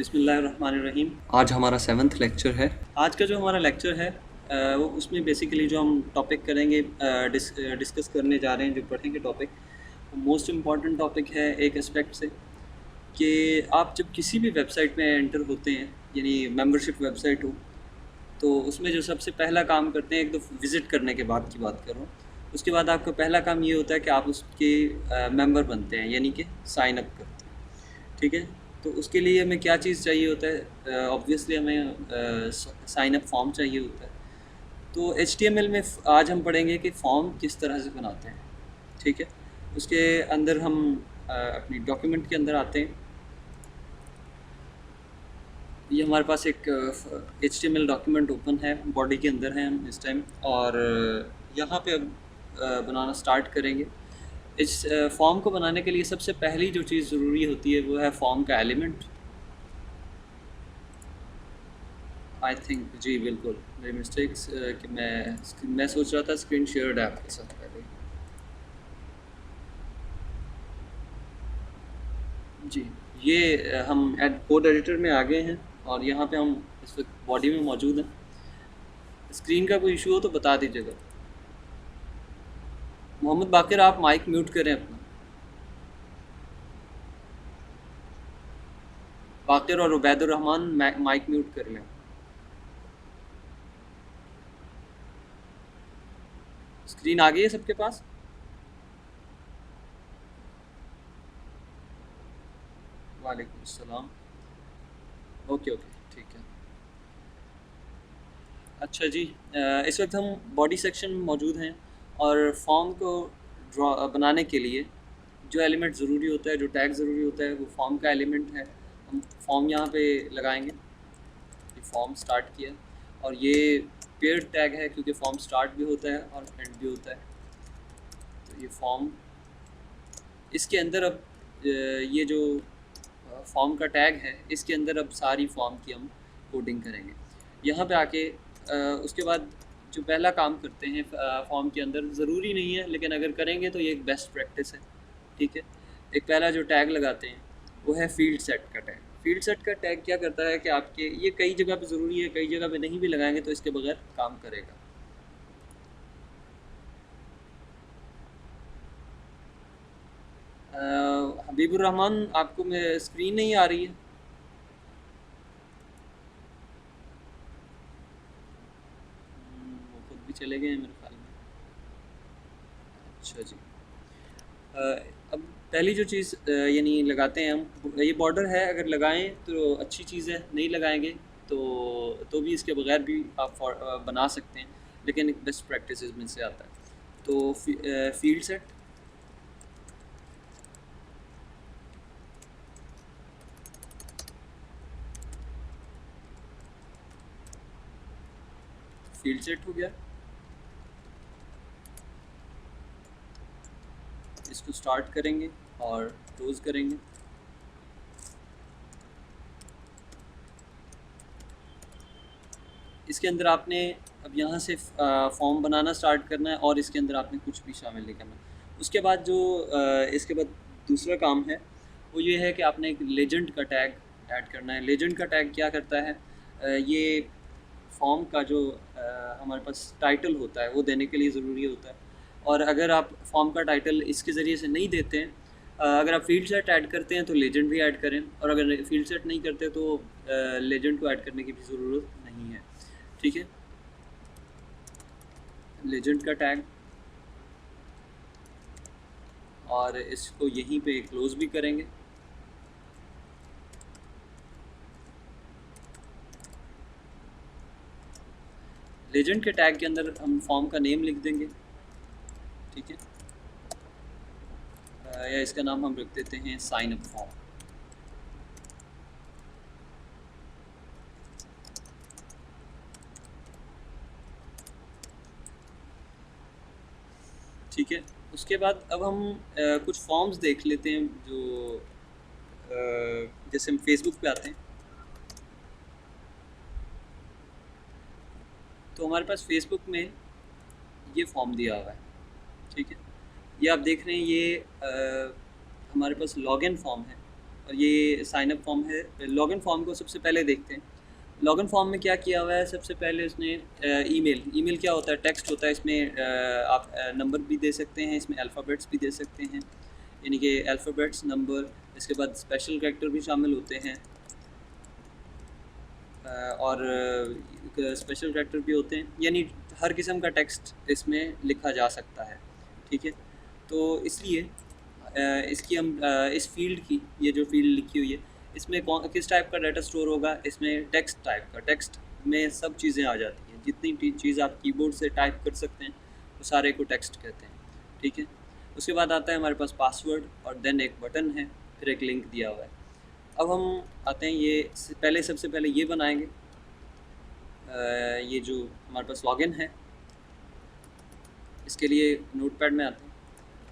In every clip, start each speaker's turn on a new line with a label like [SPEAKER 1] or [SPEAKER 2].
[SPEAKER 1] बिस्मिल्लाहिर्रहमानिर्रहीम। आज हमारा 7th लेक्चर है। आज का जो हमारा लेक्चर है वो उसमें बेसिकली जो हम टॉपिक करेंगे डिस्कस करने जा रहे हैं, जो पढ़ेंगे टॉपिक, मोस्ट इम्पॉर्टेंट टॉपिक है एक एस्पेक्ट से कि आप जब किसी भी वेबसाइट में एंटर होते हैं, यानी मेंबरशिप वेबसाइट हो, तो उसमें जो सबसे पहला काम करते हैं, एक तो विज़िट करने के बाद की बात कर रहा हूँ, उसके बाद आपका पहला काम ये होता है कि आप उसके मेंबर बनते हैं, यानी कि साइन अप करते हैं। ठीक है, तो उसके लिए हमें क्या चीज़ चाहिए होता है? ऑब्वियसली हमें साइन अप फॉर्म चाहिए होता है। तो HTML में आज हम पढ़ेंगे कि फॉर्म किस तरह से बनाते हैं। ठीक है, उसके अंदर हम अपनी डॉक्यूमेंट के अंदर आते हैं। ये हमारे पास एक HTML डॉक्यूमेंट ओपन है, बॉडी के अंदर है हम इस टाइम, और यहाँ पे अब बनाना स्टार्ट करेंगे। इस फॉर्म को बनाने के लिए सबसे पहली जो चीज़ ज़रूरी होती है वो है फॉर्म का एलिमेंट। आई थिंक जी बिल्कुल मेरी मिस्टेक्स कि मैं सोच रहा था स्क्रीन शेयर्ड है आपके साथ पहले। जी, ये हम कोड एडिटर में आ गए हैं और यहाँ पे हम इस वक्त बॉडी में मौजूद हैं। स्क्रीन का कोई इशू हो तो बता दीजिएगा। मोहम्मद बाकिर, आप माइक म्यूट करें अपना। बाकिर और उबैदुर रहमान माइक म्यूट कर लें। स्क्रीन आ गई है सबके पास? वालेकुम अस्सलाम। ओके ओके, ठीक है। अच्छा जी, इस वक्त हम बॉडी सेक्शन में मौजूद हैं और फॉर्म को ड्रॉ बनाने के लिए जो एलिमेंट ज़रूरी होता है, जो टैग ज़रूरी होता है, वो फॉर्म का एलिमेंट है। हम फॉर्म यहाँ पे लगाएंगे। ये फॉर्म स्टार्ट किया और ये पेयर टैग है क्योंकि फॉर्म स्टार्ट भी होता है और एंड भी होता है। तो ये फॉर्म, इसके अंदर अब ये जो फॉर्म का टैग है, इसके अंदर अब सारी फॉर्म की हम कोडिंग करेंगे। यहाँ पे आके उसके बाद जो पहला काम करते हैं फॉर्म के अंदर, ज़रूरी नहीं है लेकिन अगर करेंगे तो ये एक बेस्ट प्रैक्टिस है। ठीक है, एक पहला जो टैग लगाते हैं वो है फील्ड सेट का टैग। फील्ड सेट का टैग क्या करता है कि आपके, ये कई जगह पे ज़रूरी है, कई जगह पे नहीं भी लगाएंगे तो इसके बगैर काम करेगा। हबीबुर रहमान, आपको मैं स्क्रीन नहीं आ रही है? वो खुद भी चले गए हैं मेरे ख्याल में। अच्छा जी, अब पहली जो चीज़ यानी लगाते हैं हम, ये बॉर्डर है, अगर लगाएं तो अच्छी चीज़ है, नहीं लगाएंगे तो भी इसके बगैर भी आप बना सकते हैं, लेकिन एक बेस्ट प्रैक्टिस में से आता है। तो फील्ड सेट, फील्ड सेट हो गया। इसको स्टार्ट करेंगे और क्लोज करेंगे। इसके अंदर आपने अब यहाँ से फॉर्म बनाना स्टार्ट करना है और इसके अंदर आपने कुछ भी शामिल नहीं करना। उसके बाद जो इसके बाद दूसरा काम है वो ये है कि आपने एक लेजेंड का टैग ऐड करना है। लेजेंड का टैग क्या करता है? ये फॉर्म का जो हमारे पास टाइटल होता है वो देने के लिए ज़रूरी होता है, और अगर आप फॉर्म का टाइटल इसके ज़रिए से नहीं देते हैं, अगर आप फील्ड सेट ऐड करते हैं तो लेजेंड भी ऐड करें, और अगर फील्ड सेट नहीं करते तो लेजेंड को ऐड करने की भी ज़रूरत नहीं है। ठीक है, लेजेंड का टैग, और इसको यहीं पे क्लोज भी करेंगे। लेजेंड के टैग के अंदर हम फॉर्म का नेम लिख देंगे। ठीक है, या इसका नाम हम रख देते हैं साइन अप फॉर्म। ठीक है, उसके बाद अब हम कुछ फॉर्म्स देख लेते हैं जो जैसे हम फेसबुक पे आते हैं तो हमारे पास फेसबुक में ये फॉर्म दिया हुआ है। ठीक है, ये आप देख रहे हैं, ये हमारे पास लॉगिन फॉर्म है। और ये साइन अप फॉर्म है। लॉगिन फॉर्म को सबसे पहले देखते हैं। लॉगिन फॉर्म में क्या किया हुआ है, सबसे पहले उसने ईमेल क्या होता है, टेक्स्ट होता है। इसमें आप नंबर भी दे सकते हैं, इसमें अल्फ़ाबेट्स भी दे सकते हैं, यानी कि अल्फ़ाबेट्स, नंबर, इसके बाद स्पेशल कैरेक्टर भी शामिल होते हैं और स्पेशल कैरेक्टर भी होते हैं, यानी हर किस्म का टेक्स्ट इसमें लिखा जा सकता है। ठीक है, तो इसलिए इसकी हम इस फील्ड की, ये जो फील्ड लिखी हुई है, इसमें किस टाइप का डाटा स्टोर होगा, इसमें टेक्स्ट टाइप का। टेक्स्ट में सब चीज़ें आ जाती हैं, जितनी चीज़ आप कीबोर्ड से टाइप कर सकते हैं वो सारे को टेक्स्ट कहते हैं। ठीक है, उसके बाद आता है हमारे पास पासवर्ड और देन एक बटन है, फिर एक लिंक दिया हुआ है। अब हम आते हैं, ये पहले सबसे पहले ये बनाएंगे, ये जो हमारे पास लॉगिन है, इसके लिए नोटपैड में आते हैं,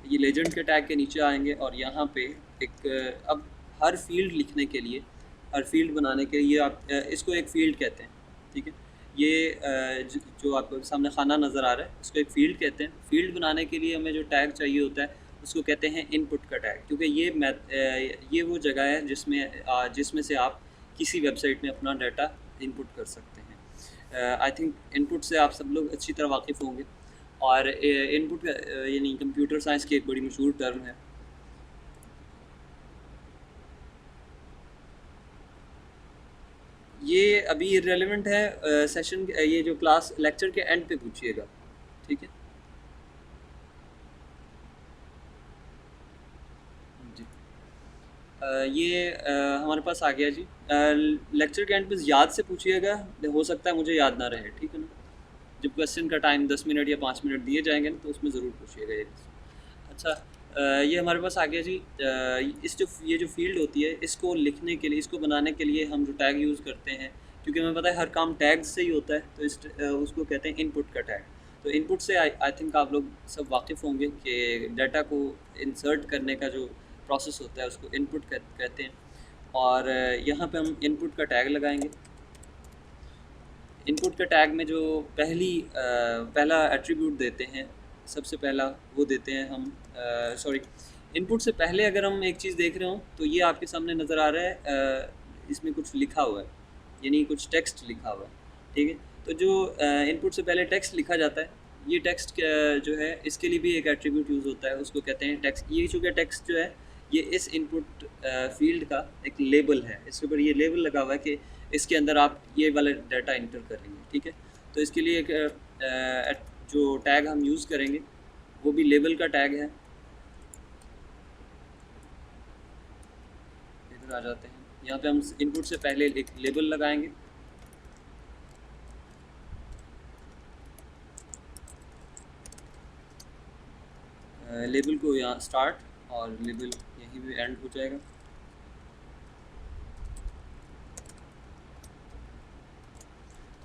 [SPEAKER 1] ये लेजेंड के टैग के नीचे आएंगे और यहाँ पे एक अब हर फील्ड लिखने के लिए, हर फील्ड बनाने के लिए आप इसको एक फ़ील्ड कहते हैं। ठीक है, ये जो आपको सामने खाना नज़र आ रहा है, इसको एक फ़ील्ड कहते हैं। फ़ील्ड बनाने के लिए हमें जो टैग चाहिए होता है उसको कहते हैं इनपुट का टैग, क्योंकि ये वो जगह है जिसमें से आप किसी वेबसाइट में अपना डाटा इनपुट कर सकते हैं। आई थिंक इनपुट से आप सब लोग अच्छी तरह वाकिफ़ होंगे, और इनपुट यानी कंप्यूटर साइंस की एक बड़ी मशहूर टर्म है। ये अभी रेलेवेंट है सेशन, ये जो क्लास लेक्चर के एंड पे पूछिएगा। ठीक है जी। ये हमारे पास आ गया जी। लेक्चर के एंड पे याद से पूछिएगा, हो सकता है मुझे याद ना रहे। ठीक है ना, जब क्वेश्चन का टाइम 10 मिनट या 5 मिनट दिए जाएंगे ना, तो उसमें ज़रूर पूछिएगा ये। अच्छा, ये हमारे पास आ गया जी। ये जो फील्ड होती है, इसको लिखने के लिए, इसको बनाने के लिए हम जो टैग यूज़ करते हैं, क्योंकि हमें पता है हर काम टैग से ही होता है, तो उसको कहते हैं इनपुट का टैग। तो इनपुट से आई थिंक आप लोग सब वाकिफ़ होंगे कि डाटा को इंसर्ट करने का जो प्रोसेस होता है उसको इनपुट कहते हैं। और यहाँ पे हम इनपुट का टैग लगाएंगे। इनपुट का टैग में जो पहला एट्रीब्यूट देते हैं, सबसे पहला वो देते हैं हम, सॉरी, इनपुट से पहले अगर हम एक चीज़ देख रहे हो तो ये आपके सामने नज़र आ रहा है, इसमें कुछ लिखा हुआ है, यानी कुछ टेक्स्ट लिखा हुआ है। ठीक है, तो जो इनपुट से पहले टेक्स्ट लिखा जाता है, ये टेक्स्ट जो है, इसके लिए भी एक एट्रीब्यूट यूज़ होता है, उसको कहते हैं टेक्स्ट। ये चूँकि टेक्स्ट जो है, ये इस इनपुट फील्ड का एक लेबल है, इसके ऊपर ये लेबल लगा हुआ है कि इसके अंदर आप ये वाला डाटा इंटर कर रही हैं। ठीक है, तो इसके लिए एक जो टैग हम यूज़ करेंगे वो भी लेबल का टैग है। इधर आ जाते हैं, यहाँ पे हम इनपुट से पहले एक लेबल लगाएंगे। लेबल को यहाँ स्टार्ट और लेबल यहीं भी एंड हो जाएगा।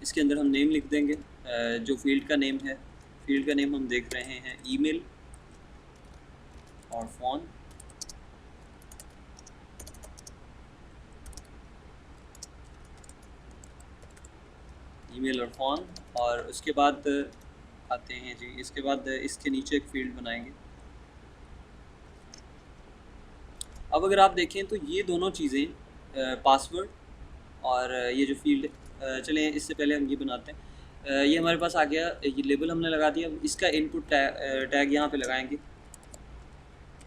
[SPEAKER 1] इसके अंदर हम नेम लिख देंगे, जो फील्ड का नेम है। फील्ड का नेम हम देख रहे हैं ईमेल और फ़ोन। ईमेल और फ़ोन, और उसके बाद आते हैं जी, इसके बाद इसके नीचे एक फ़ील्ड बनाएंगे। अब अगर आप देखें तो ये दोनों चीज़ें, पासवर्ड और ये जो फील्ड, चलें इससे पहले हम ये बनाते हैं। ये हमारे पास आ गया, ये लेबल हमने लगा दिया। इसका इनपुट टैग यहाँ पे लगाएंगे,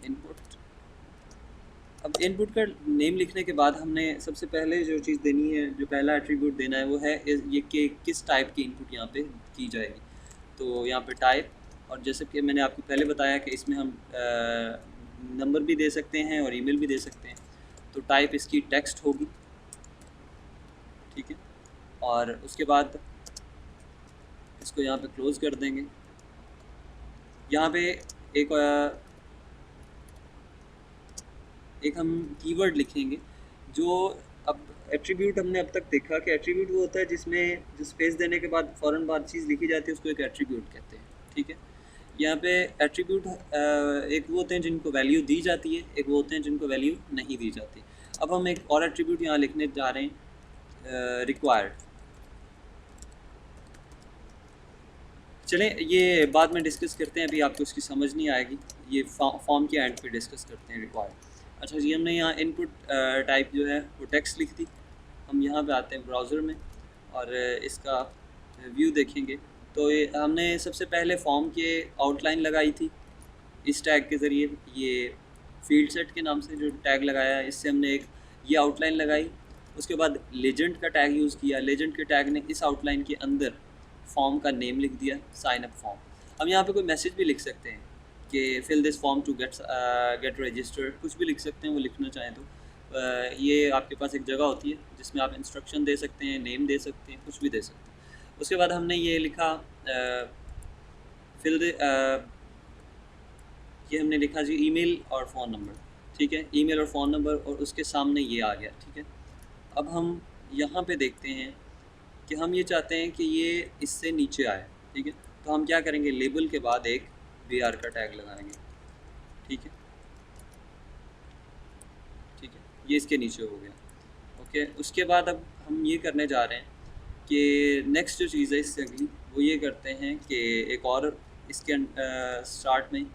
[SPEAKER 1] इनपुट। अब इनपुट का नेम लिखने के बाद हमने सबसे पहले जो चीज़ देनी है, जो पहला एट्रीब्यूट देना है, वो है ये कि किस टाइप की इनपुट यहाँ पे की जाएगी। तो यहाँ पे टाइप, और जैसे कि मैंने आपको पहले बताया कि इसमें हम नंबर भी दे सकते हैं और ईमेल भी दे सकते हैं। तो टाइप इसकी टेक्स्ट होगी। ठीक है, और उसके बाद इसको यहाँ पे क्लोज़ कर देंगे। यहाँ पे एक हम कीवर्ड लिखेंगे, जो अब एट्रीब्यूट हमने अब तक देखा कि एट्रीब्यूट वो होता है जिसमें जो स्पेस देने के बाद फ़ौरन बाद चीज़ लिखी जाती है, उसको एक एट्रीब्यूट कहते हैं। ठीक है, यहाँ पे एट्रीब्यूट एक वो होते हैं जिनको वैल्यू दी जाती है, एक वो होते हैं जिनको वैल्यू नहीं दी जाती। अब हम एक और एट्रीब्यूट यहाँ लिखने जा रहे हैं, रिक्वायर्ड। चलें, ये बाद में डिस्कस करते हैं, अभी आपको इसकी समझ नहीं आएगी, ये फॉर्म के एंड पे डिस्कस करते हैं रिक्वायर्ड। अच्छा जी, हमने यहाँ इनपुट टाइप जो है वो टेक्स्ट लिख दी। हम यहाँ पे आते हैं ब्राउज़र में और इसका व्यू देखेंगे तो ये हमने सबसे पहले फॉर्म के आउटलाइन लगाई थी इस टैग के ज़रिए। ये फील्ड सेट के नाम से जो टैग लगाया है, इससे हमने एक ये आउटलाइन लगाई। उसके बाद लेजेंड का टैग यूज़ किया। लेजेंड के टैग ने इस आउटलाइन के अंदर फॉर्म का नेम लिख दिया, साइन अप फॉर्म। हम यहाँ पे कोई मैसेज भी लिख सकते हैं कि fill this form to get registered, कुछ भी लिख सकते हैं वो लिखना चाहें तो। ये आपके पास एक जगह होती है जिसमें आप इंस्ट्रक्शन दे सकते हैं, नेम दे सकते हैं, कुछ भी दे सकते हैं। उसके बाद हमने ये लिखा फिल ये हमने लिखा जी ईमेल और फ़ोन नंबर, ठीक है। ईमेल और फ़ोन नंबर और उसके सामने ये आ गया, ठीक है। अब हम यहाँ पे देखते हैं कि हम ये चाहते हैं कि ये इससे नीचे आए, ठीक है। तो हम क्या करेंगे, लेबल के बाद एक BR का टैग लगाएंगे, ठीक है, ठीक है। ये इसके नीचे हो गया, ओके। उसके बाद अब हम ये करने जा रहे हैं कि नेक्स्ट जो चीज़ है इससे अगली वो ये करते हैं कि एक और इसके स्टार्ट में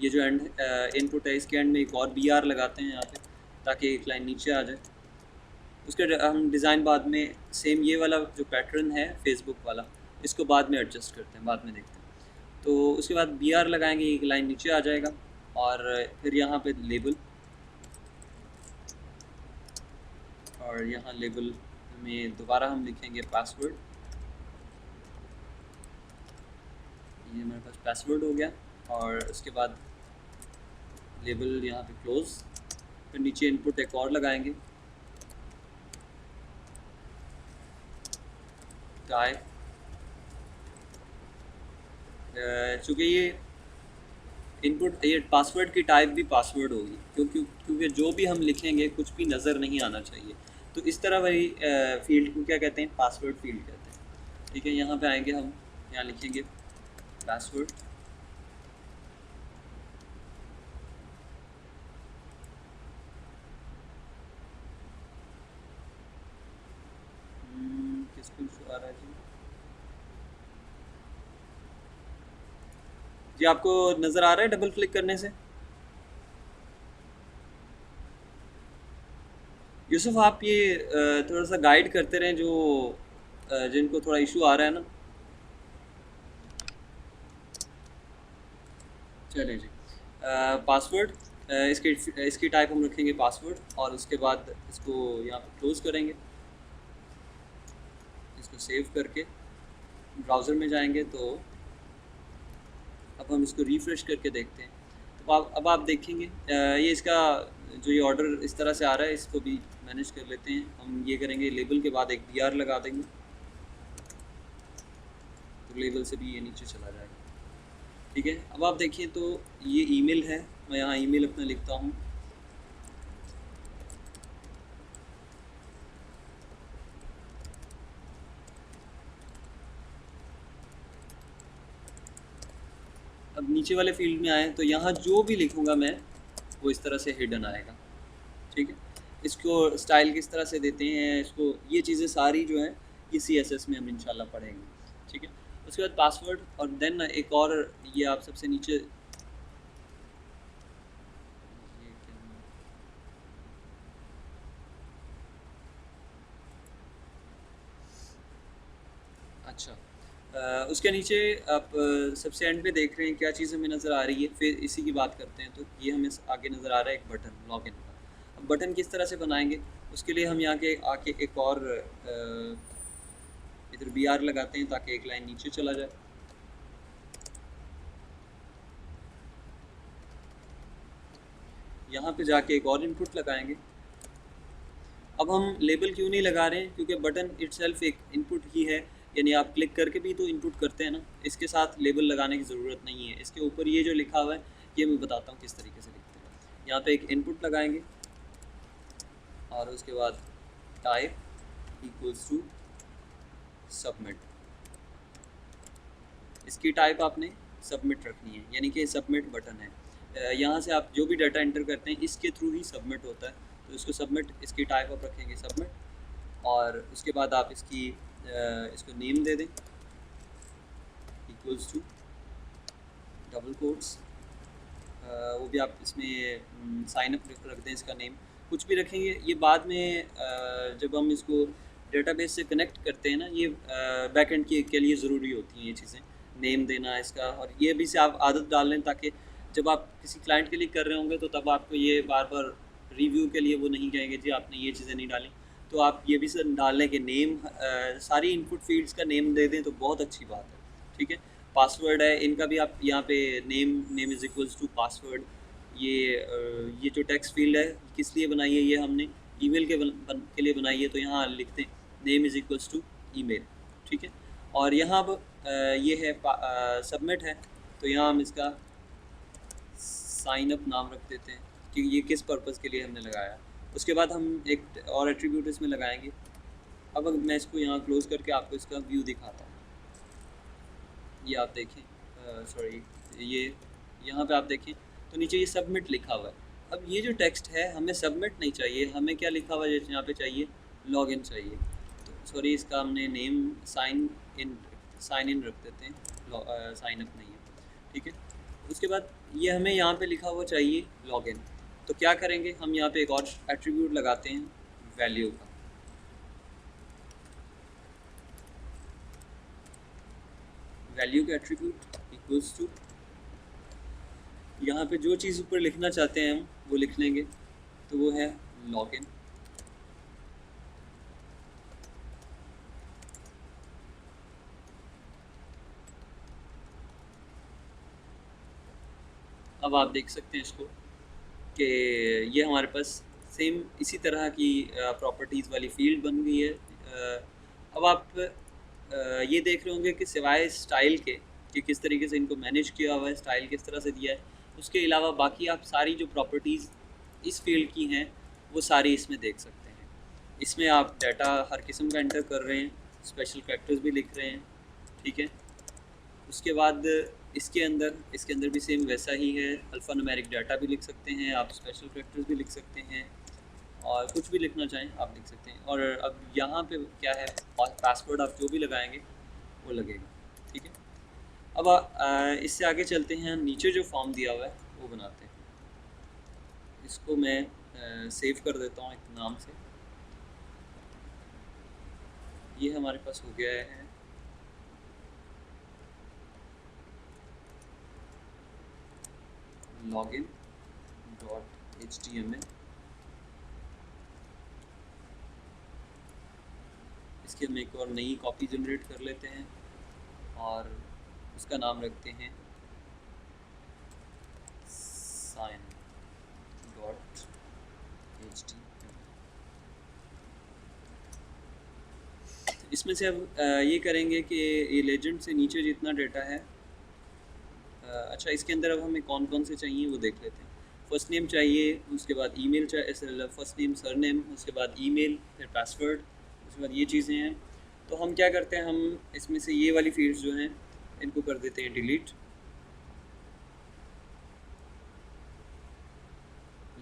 [SPEAKER 1] ये जो एंड इनपुट है इसके एंड में एक और BR लगाते हैं यहाँ पे, ताकि एक लाइन नीचे आ जाए। उसके हम डिज़ाइन बाद में सेम ये वाला जो पैटर्न है फेसबुक वाला, इसको बाद में एडजस्ट करते हैं, बाद में देखते हैं। तो उसके बाद BR लगाएंगे, एक लाइन नीचे आ जाएगा। और फिर यहाँ पे लेबल, और यहाँ लेबल में दोबारा हम लिखेंगे पासवर्ड। ये हमारे पास पासवर्ड हो गया। और उसके बाद लेबल यहाँ पे क्लोज। फिर नीचे इनपुट एक और लगाएंगे, टाइप। चूँकि ये इनपुट, ये पासवर्ड की टाइप भी पासवर्ड होगी, क्योंकि जो भी हम लिखेंगे कुछ भी नज़र नहीं आना चाहिए। तो इस तरह वही फील्ड को क्या कहते हैं, पासवर्ड फील्ड कहते हैं, ठीक है। यहाँ पे आएंगे हम, यहाँ लिखेंगे पासवर्ड। किसको इशू आ रहा है जी, आपको नज़र आ रहा है डबल क्लिक करने से? यूसुफ आप ये थोड़ा सा गाइड करते रहें जो जिनको थोड़ा इशू आ रहा है ना। चलिए जी, पासवर्ड, इसकी इसकी टाइप हम रखेंगे पासवर्ड। और उसके बाद इसको यहाँ पे क्लोज़ करेंगे। इसको सेव करके ब्राउज़र में जाएंगे तो अब हम इसको रिफ़्रेश करके देखते हैं। तो अब आप देखेंगे ये इसका जो ये ऑर्डर इस तरह से आ रहा है, इसको भी मैनेज कर लेते हैं। हम ये करेंगे, लेबल के बाद एक BR लगा देंगे, तो लेबल से भी ये नीचे चला जाएगा, ठीक है। अब आप देखिए तो ये ईमेल है, मैं यहाँ ईमेल अपना लिखता हूँ। अब नीचे वाले फील्ड में आए तो यहाँ जो भी लिखूँगा मैं वो इस तरह से हिडन आएगा, ठीक है। इसको स्टाइल किस तरह से देते हैं, इसको ये चीज़ें सारी जो है ये CSS में हम इंशाल्लाह पढ़ेंगे, ठीक है। उसके बाद पासवर्ड, और देन एक और ये आप सबसे नीचे अच्छा, उसके नीचे आप सबसे एंड पे देख रहे हैं क्या चीज़ हमें नज़र आ रही है। फिर इसी की बात करते हैं। तो ये हमें आगे नज़र आ रहा है एक बटन, लॉगिन का। अब बटन किस तरह से बनाएंगे, उसके लिए हम यहाँ के आके एक और इधर BR लगाते हैं ताकि एक लाइन नीचे चला जाए। यहाँ पे जाके एक और इनपुट लगाएंगे। अब हम लेबल क्यों नहीं लगा रहे हैं, क्योंकि बटन इटसेल्फ एक इनपुट ही है, यानी आप क्लिक करके भी तो इनपुट करते हैं ना। इसके साथ लेबल लगाने की ज़रूरत नहीं है। इसके ऊपर ये जो लिखा हुआ है ये मैं बताता हूँ किस तरीके से लिखते हैं। यहाँ पे एक इनपुट लगाएंगे और उसके बाद टाइप इक्वल्स टू सबमिट। इसकी टाइप आपने सबमिट रखनी है, यानी कि सबमिट बटन है। यहाँ से आप जो भी डाटा एंटर करते हैं इसके थ्रू ही सबमिट होता है। तो इसको सबमिट, इसकी टाइप आप रखेंगे सबमिट। और उसके बाद आप इसकी इसको नेम दे दें, इक्वल्स टू डबल कोट्स वो भी आप इसमें साइन अप रख दें, इसका नेम कुछ भी रखेंगे। ये बाद में जब हम इसको डेटाबेस से कनेक्ट करते हैं ना, ये बैकएंड के लिए ज़रूरी होती हैं ये चीज़ें, नेम देना इसका। और ये भी से आप आदत डाल लें, ताकि जब आप किसी क्लाइंट के लिए कर रहे होंगे तो तब आपको ये बार बार रिव्यू के लिए वो नहीं कहेंगे जी आपने ये चीज़ें नहीं डाली। तो आप ये भी सर डाल लें कि नेम, सारी इनपुट फील्ड्स का नेम दे दें तो बहुत अच्छी बात है, ठीक है। पासवर्ड है इनका भी आप यहाँ पे name is equals to password. ये जो टेक्स्ट फील्ड है किस लिए बनाई है, ये हमने ईमेल के लिए बनाई है, तो यहाँ लिखते हैं name is equals to email, ठीक है। और यहाँ अब ये है सबमिट है, तो यहाँ हम इसका साइन अप नाम रख देते हैं कि ये किस पर्पज़ के लिए हमने लगाया। उसके बाद हम एक और एट्रीब्यूट इसमें लगाएंगे। अब मैं इसको यहाँ क्लोज़ करके आपको इसका व्यू दिखाता हूँ। ये आप देखें, सॉरी, ये यहाँ पे आप देखें तो नीचे ये सबमिट लिखा हुआ है। अब ये जो टेक्स्ट है हमें सबमिट नहीं चाहिए, हमें क्या लिखा हुआ है यहाँ पे चाहिए, लॉगिन चाहिए। तो सॉरी, इसका हमने नेम साइन इन रख देते हैं, साइन अप नहीं है, ठीक है। उसके बाद ये हमें यहाँ पे लिखा हुआ चाहिए लॉगिन। तो क्या करेंगे, हम यहाँ पे एक और एट्रीब्यूट लगाते हैं वैल्यू का। वैल्यू का एट्रीब्यूट इक्वल्स टू, यहाँ पे जो चीज़ ऊपर लिखना चाहते हैं हम वो लिख लेंगे, तो वो है लॉगिन। अब आप देख सकते हैं इसको कि ये हमारे पास सेम इसी तरह की प्रॉपर्टीज़ वाली फील्ड बन गई है। अब आप ये देख रहे होंगे कि सिवाय स्टाइल के कि किस तरीके से इनको मैनेज किया हुआ है, स्टाइल किस तरह से दिया है, उसके अलावा बाकी आप सारी जो प्रॉपर्टीज़ इस फील्ड की हैं वो सारी इसमें देख सकते हैं। इसमें आप डाटा हर किस्म का एंटर कर रहे हैं, स्पेशल कैरेक्टर्स भी लिख रहे हैं, ठीक है। उसके बाद इसके अंदर भी सेम वैसा ही है, अल्फ़ा न्यूमेरिक डाटा भी लिख सकते हैं आप, स्पेशल कैरेक्टर्स भी लिख सकते हैं, और कुछ भी लिखना चाहें आप लिख सकते हैं। और अब यहाँ पे क्या है, पासवर्ड आप जो भी लगाएंगे वो लगेगा, ठीक है। अब इससे आगे चलते हैं, नीचे जो फॉर्म दिया हुआ है वो बनाते हैं। इसको मैं सेव कर देता हूँ एक नाम से। ये हमारे पास हो गया है login.html। इसकी हम एक और नई कॉपी जनरेट कर लेते हैं और उसका नाम रखते हैं sign.html। इसमें से अब ये करेंगे कि ये लेजेंड से नीचे जितना डाटा है, अच्छा इसके अंदर अब हमें कौन कौन से चाहिए वो देख लेते हैं। फर्स्ट नेम चाहिए, उसके बाद ईमेल चाहिए, फर्स्ट नेम सरनेम, उसके बाद ईमेल, फिर पासवर्ड, उसके बाद ये चीज़ें हैं। तो हम क्या करते हैं, हम इसमें से ये वाली फील्ड्स जो हैं इनको कर देते हैं डिलीट।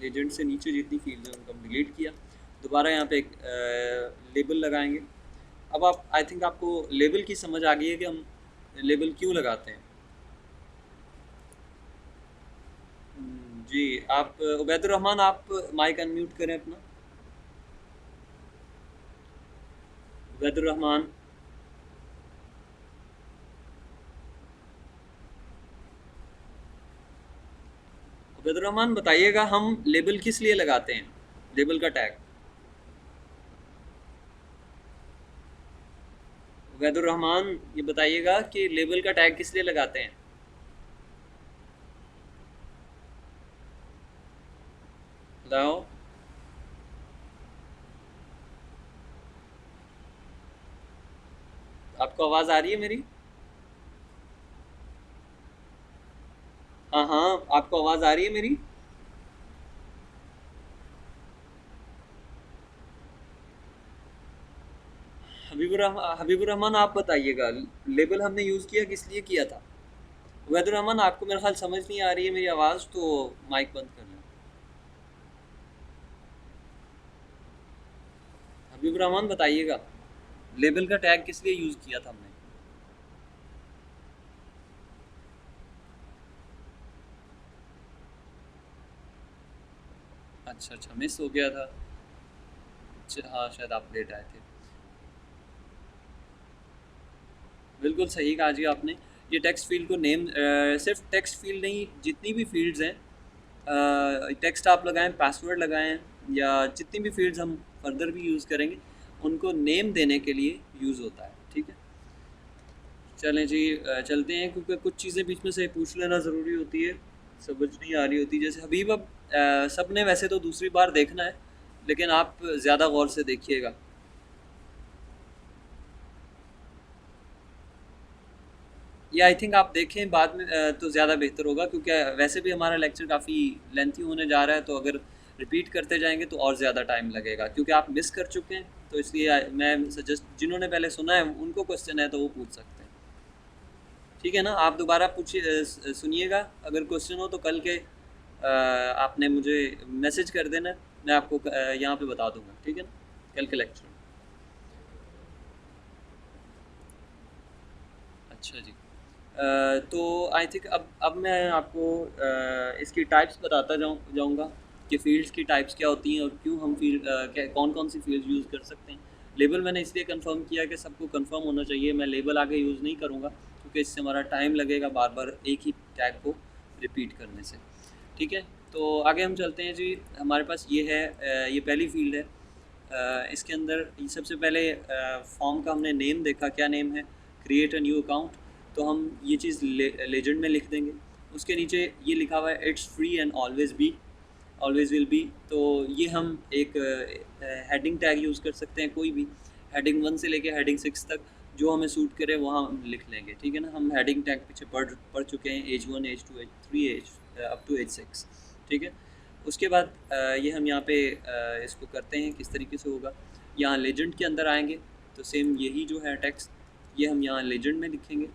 [SPEAKER 1] लेजेंड से नीचे जितनी फील्ड्स हैं उनको हम डिलीट किया। दोबारा यहाँ पे एक लेबल लगाएंगे। अब आप, आई थिंक आपको लेबल की समझ आ गई है कि हम लेबल क्यों लगाते हैं। जी, आप उबैदुर रहमान, आप माइक अनम्यूट करें अपना। उबैदुर रहमान, उबैदुर रहमान बताइएगा हम लेबल किस लिए लगाते हैं, लेबल का टैग। उबैदुर रहमान ये बताइएगा कि लेबल का टैग किस लिए लगाते हैं। बताओ, आपको आवाज़ आ रही है मेरी? हाँ हाँ, आपको आवाज़ आ रही है मेरी? हबीबुर रहमान आप बताइएगा, लेबल हमने यूज़ किया किस लिए किया था। उबैदुर रहमान, आपको मेरा ख्याल समझ नहीं आ रही है मेरी आवाज़, तो माइक बंद कर लें। हबीबुर रहमान बताइएगा, लेबल का टैग किस लिए यूज़ किया था हमने। अच्छा मिस हो गया था। हाँ शायद आप लेट आए थे। बिल्कुल सही कहा जी आपने। ये टेक्स्ट फील्ड को नेम सिर्फ टेक्स्ट फील्ड नहीं, जितनी भी फील्ड्स हैं, टेक्स्ट आप लगाएं, पासवर्ड लगाएं, या जितनी भी फील्ड्स हम फर्दर भी यूज़ करेंगे, उनको नेम देने के लिए यूज़ होता है। ठीक है, चलें जी, चलते हैं, क्योंकि कुछ चीज़ें बीच में से पूछ लेना ज़रूरी होती है, समझ नहीं आ रही होती। जैसे हबीब, अब सब ने वैसे तो दूसरी बार देखना है, लेकिन आप ज़्यादा गौर से देखिएगा। ये आई थिंक आप देखें बाद में तो ज़्यादा बेहतर होगा, क्योंकि वैसे भी हमारा लेक्चर काफ़ी लेंथी होने जा रहा है, तो अगर रिपीट करते जाएंगे तो और ज़्यादा टाइम लगेगा, क्योंकि आप मिस कर चुके हैं। तो इसलिए मैं सजेस्ट, जिन्होंने पहले सुना है उनको क्वेश्चन है तो वो पूछ सकते हैं। ठीक है ना, आप दोबारा पूछिए, सुनिएगा। अगर क्वेश्चन हो तो कल के आपने मुझे मैसेज कर देना, मैं आपको यहाँ पे बता दूंगा। ठीक है ना, कल के लेक्चर में। अच्छा जी, तो आई थिंक अब मैं आपको इसकी टाइप्स बताता जाऊंगा कि फ़ील्ड्स की टाइप्स क्या होती हैं, और क्यों हम फील्ड क्या कौन कौन सी फील्ड्स यूज़ कर सकते हैं। लेबल मैंने इसलिए कंफर्म किया कि सबको कंफर्म होना चाहिए। मैं लेबल आगे यूज़ नहीं करूँगा, क्योंकि इससे हमारा टाइम लगेगा बार बार एक ही टैग को रिपीट करने से। ठीक है, तो आगे हम चलते हैं जी। हमारे पास ये है, ये पहली फील्ड है। इसके अंदर सबसे पहले फॉर्म का हमने नेम देखा, क्या नेम है, क्रिएट अ न्यू अकाउंट। तो हम ये चीज़ लेजेंड में लिख देंगे। उसके नीचे ये लिखा हुआ है it's free and always B, always will be. तो ये हम एक हेडिंग टैग यूज़ कर सकते हैं, कोई भी हेडिंग 1 से लेके हेडिंग 6 तक जो हमें सूट करे वहाँ हम लिख लेंगे। ठीक है ना, हम हेडिंग टैग पीछे पढ़ चुके हैं, H 1, H 2, H 3, H up to H 6। ठीक है, उसके बाद ये हम यहाँ पे इसको करते हैं किस तरीके से होगा। यहाँ लेजेंड के अंदर आएंगे, तो सेम यही जो है टेक्स्ट, ये हम यहाँ लेजेंड में लिखेंगे।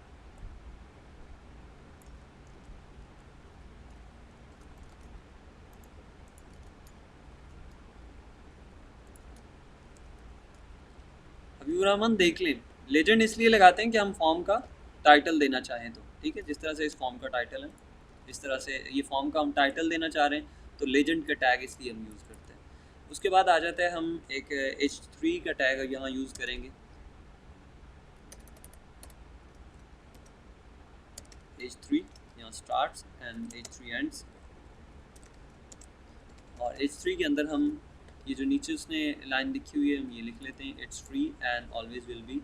[SPEAKER 1] हबीबुर रहमान देख लें, लेजेंड इसलिए लगाते हैं कि हम फॉर्म का टाइटल देना चाहें तो। ठीक है, जिस तरह से इस फॉर्म का टाइटल है, जिस तरह से ये फॉर्म का हम टाइटल देना चाह रहे हैं, तो लेजेंड का टैग इसलिए हम यूज़ करते हैं। उसके बाद आ जाता है, हम एक H3 का टैग यहाँ यूज़ करेंगे। H3 यहाँ स्टार्ट्स एंड H3 एंड्स। और H3 के अंदर हम ये जो नीचे उसने लाइन लिखी हुई है, हम ये लिख लेते हैं, it's free and always will be.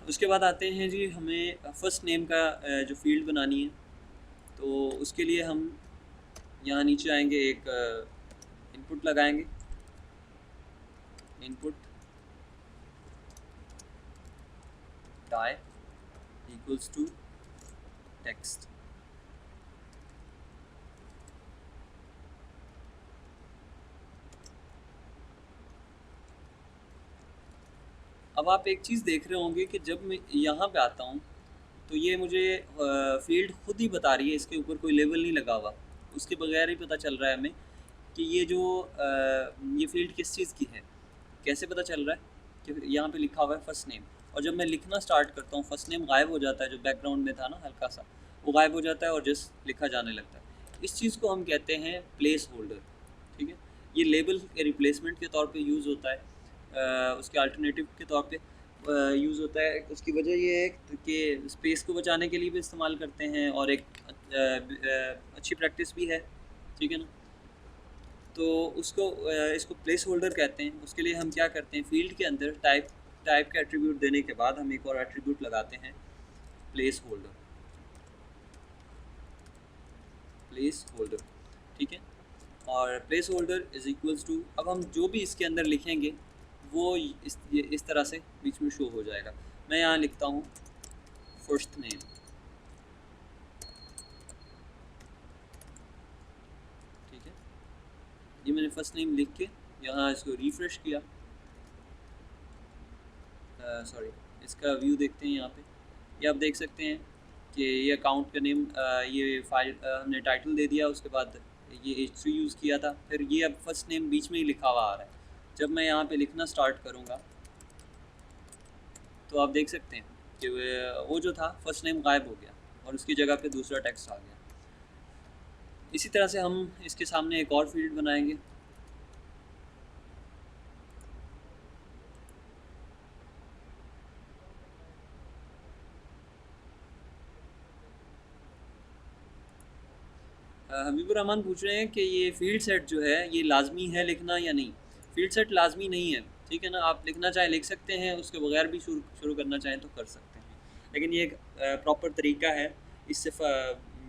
[SPEAKER 1] उसके बाद आते हैं जी, हमें फर्स्ट नेम का जो फील्ड बनानी है, तो उसके लिए हम यहाँ नीचे आएंगे, एक इनपुट लगाएंगे, input type equals to text. अब आप एक चीज़ देख रहे होंगे कि जब मैं यहाँ पे आता हूँ, तो ये मुझे फील्ड खुद ही बता रही है, इसके ऊपर कोई लेबल नहीं लगा हुआ, उसके बगैर ही पता चल रहा है हमें कि ये जो ये फील्ड किस चीज़ की है। कैसे पता चल रहा है कि यहाँ पे लिखा हुआ है फर्स्ट नेम, और जब मैं लिखना स्टार्ट करता हूँ फर्स्ट नेम गायब हो जाता है, जो बैकग्राउंड में था ना हल्का सा, वो गायब हो जाता है और जस्ट लिखा जाने लगता है। इस चीज़ को हम कहते हैं प्लेस होल्डर। ठीक है, ये लेबल के रिप्लेसमेंट के तौर पे यूज़ होता है, उसके अल्टरनेटिव के तौर पे यूज़ होता है। उसकी वजह ये है कि स्पेस को बचाने के लिए भी इस्तेमाल करते हैं, और एक अच्छी प्रैक्टिस भी है। ठीक है ना, तो उसको इसको प्लेस होल्डर कहते हैं। उसके लिए हम क्या करते हैं, फील्ड के अंदर टाइप का एट्रीब्यूट देने के बाद हम एक और एट्रीब्यूट लगाते हैं, प्लेस होल्डर, प्लेस होल्डर। ठीक है, और placeholder is equals to, अब हम जो भी इसके अंदर लिखेंगे वो इस तरह से बीच में शो हो जाएगा। मैं यहाँ लिखता हूँ फर्स्ट नेम। ठीक है, ये मैंने फर्स्ट नेम लिख के यहाँ इसको रिफ्रेश किया, सॉरी, इसका व्यू देखते हैं यहाँ पे। ये आप देख सकते हैं कि ये अकाउंट का नेम, ये फाइल हमने टाइटल दे दिया, उसके बाद ये H3 यूज़ किया था, फिर ये अब फर्स्ट नेम बीच में ही लिखा हुआ आ रहा है। जब मैं यहाँ पे लिखना स्टार्ट करूँगा तो आप देख सकते हैं कि वो जो था फर्स्ट नेम गायब हो गया और उसकी जगह पे दूसरा टेक्स्ट आ गया। इसी तरह से हम इसके सामने एक और फील्ड बनाएंगे। हबीबुर रहमान पूछ रहे हैं कि ये फील्ड सेट जो है ये लाजमी है लिखना या नहीं। फील्ड सेट लाजमी नहीं है, ठीक है ना। आप लिखना चाहें लिख सकते हैं, उसके बगैर भी शुरू शुरू करना चाहें तो कर सकते हैं, लेकिन ये एक प्रॉपर तरीका है। इससे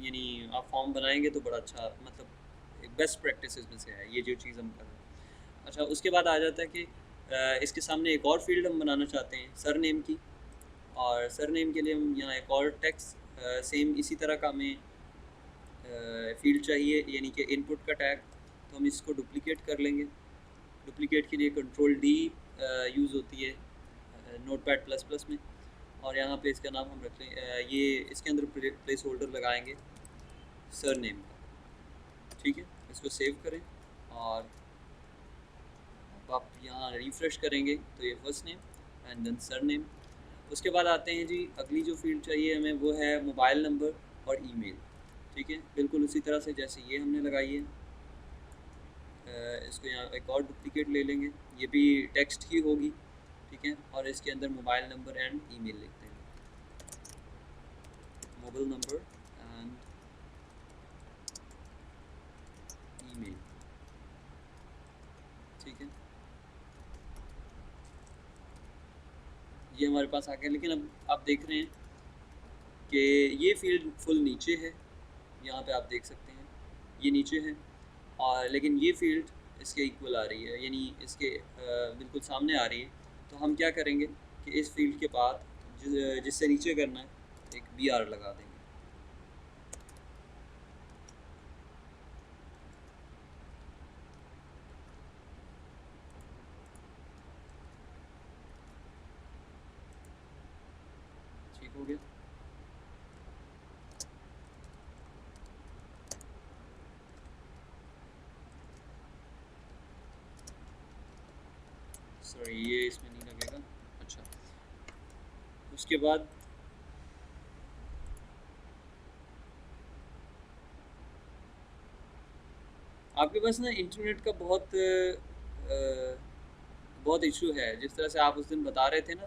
[SPEAKER 1] यानी आप फॉर्म बनाएंगे तो बड़ा अच्छा, मतलब एक बेस्ट प्रैक्टिस में से है ये जो चीज़ हम कर रहे हैं। अच्छा, उसके बाद आ जाता है कि इसके सामने एक और फील्ड हम बनाना चाहते हैं सर नेम की, और सर नेम के लिए हम यहाँ एक और टेक्स्ट सेम इसी तरह का हमें फील्ड चाहिए, यानी कि इनपुट का टैग। तो हम इसको डुप्लिकेट कर लेंगे। डुप्लिकेट के लिए कंट्रोल डी यूज़ होती है नोटपैड प्लस प्लस में, और यहाँ पे इसका नाम हम रख लें ये इसके अंदर प्लेस होल्डर लगाएंगे सर नेम का, ठीक है। इसको सेव करें और आप यहाँ रिफ़्रेश करेंगे तो ये first name and then surname. उसके बाद आते हैं जी, अगली जो फील्ड चाहिए हमें वो है मोबाइल नंबर और ईमेल, ठीक है। बिल्कुल उसी तरह से जैसे ये हमने लगाई है। इसको यहाँ एक और डुप्लिकेट ले लेंगे, ये भी टेक्स्ट ही होगी, ठीक है। और इसके अंदर मोबाइल नंबर एंड ईमेल लिखते हैं, मोबाइल नंबर एंड ईमेल, ठीक है। ये हमारे पास आ गया, लेकिन अब आप देख रहे हैं कि ये फील्ड फुल नीचे है, यहाँ पे आप देख सकते हैं ये नीचे है, और लेकिन ये फील्ड इसके इक्वल आ रही है, यानी इसके बिल्कुल सामने आ रही है। तो हम क्या करेंगे कि इस फील्ड के बाद जिससे नीचे करना है एक बी आर लगा देंगे। ठीक हो गया। सॉरी, ये इसमें नहीं लगेगा। अच्छा, उसके बाद आपके पास ना इंटरनेट का बहुत इशू है। जिस तरह से आप उस दिन बता रहे थे ना,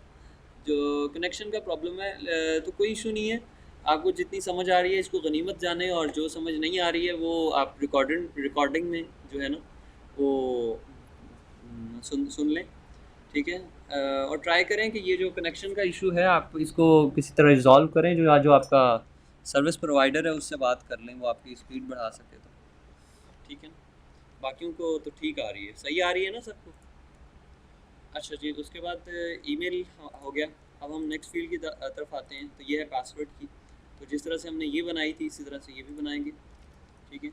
[SPEAKER 1] जो कनेक्शन का प्रॉब्लम है, तो कोई इशू नहीं है। आपको जितनी समझ आ रही है इसको गनीमत जाने, और जो समझ नहीं आ रही है वो आप रिकॉर्डिंग में जो है ना वो सुन सुन लें, ठीक है। और ट्राई करें कि ये जो कनेक्शन का इशू है आप इसको किसी तरह रिजॉल्व करें। जो आपका सर्विस प्रोवाइडर है उससे बात कर लें, वो आपकी स्पीड बढ़ा सके तो, ठीक है ना। बाकियों को तो ठीक आ रही है, सही आ रही है ना सबको। अच्छा जी, उसके बाद ईमेल हो गया। अब हम नेक्स्ट फील्ड की तरफ आते हैं, तो ये है पासवर्ड की। तो जिस तरह से हमने ये बनाई थी इसी तरह से ये भी बनाएंगे, ठीक है।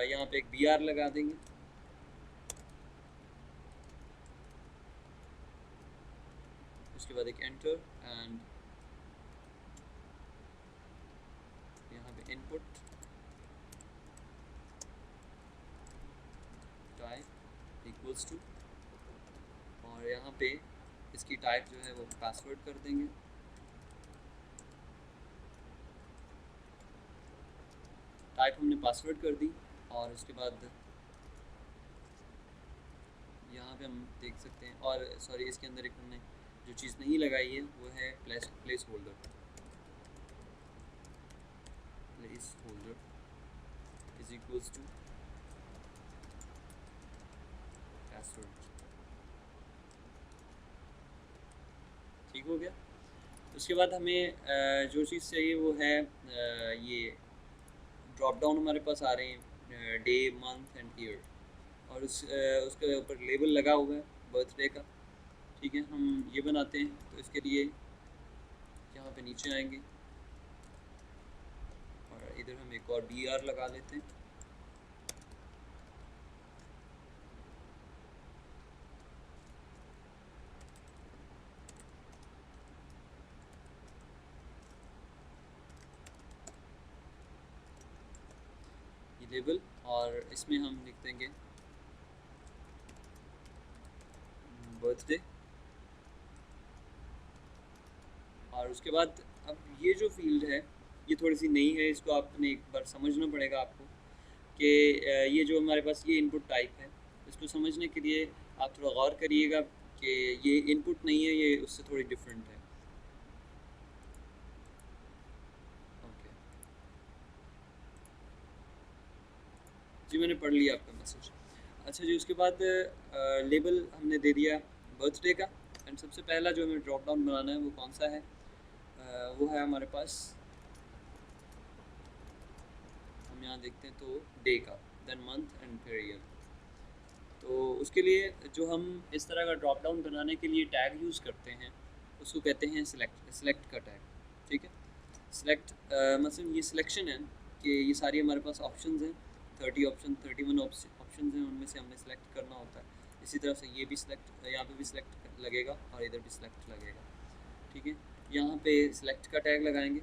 [SPEAKER 1] यहाँ पे एक बी आर लगा देंगे, उसके बाद एक एंटर एंड यहाँ पे इनपुट टाइप इक्वल्स टू, और यहाँ पे इसकी टाइप जो है वो पासवर्ड कर देंगे। टाइप हमने पासवर्ड कर दी, और उसके बाद यहाँ पे हम देख सकते हैं, और सॉरी इसके अंदर एक हमने जो चीज़ नहीं लगाई है वो है placeholder. Placeholder is equals to password, ठीक हो गया। उसके बाद हमें जो चीज़ चाहिए वो है ये ड्रॉप डाउन हमारे पास आ रहे हैं डे मंथ एंड ईयर, और उसके ऊपर लेबल लगा हुआ है बर्थडे का, ठीक है। हम ये बनाते हैं, तो इसके लिए यहाँ पे नीचे आएंगे और इधर हम एक और बी आर लगा लेते हैं। ये लेबल, और इसमें हम लिख देंगे बर्थडे, और उसके बाद अब ये जो फील्ड है ये थोड़ी सी नई है, इसको आपने एक बार समझना पड़ेगा आपको कि ये जो हमारे पास ये इनपुट टाइप है, इसको समझने के लिए आप थोड़ा गौर करिएगा कि ये इनपुट नहीं है, ये उससे थोड़ी डिफरेंट है। ओके जी, मैंने पढ़ लिया आपका मैसेज। अच्छा जी, उसके बाद लेबल हमने दे दिया बर्थडे का। एंड सबसे पहला जो हमें ड्रॉप डाउन बनाना है वो कौन सा है? वो है हमारे पास, हम यहाँ देखते हैं तो डे का, देन मंथ एंड फिर ईयर। तो उसके लिए जो हम इस तरह का ड्रॉप डाउन बनाने के लिए टैग यूज़ करते हैं उसको कहते हैं सिलेक्ट का टैग। ठीक है, सिलेक्ट मतलब ये सिलेक्शन है कि ये सारी हमारे पास ऑप्शंस हैं, 30 ऑप्शन 31 ऑप्शन हैं, उनमें से हमने सेलेक्ट करना होता है। इसी तरह से ये भी सिलेक्ट, यहाँ पे भी सिलेक्ट लगेगा और इधर भी सिलेक्ट लगेगा। ठीक है, यहाँ पे सिलेक्ट का टैग लगाएंगे।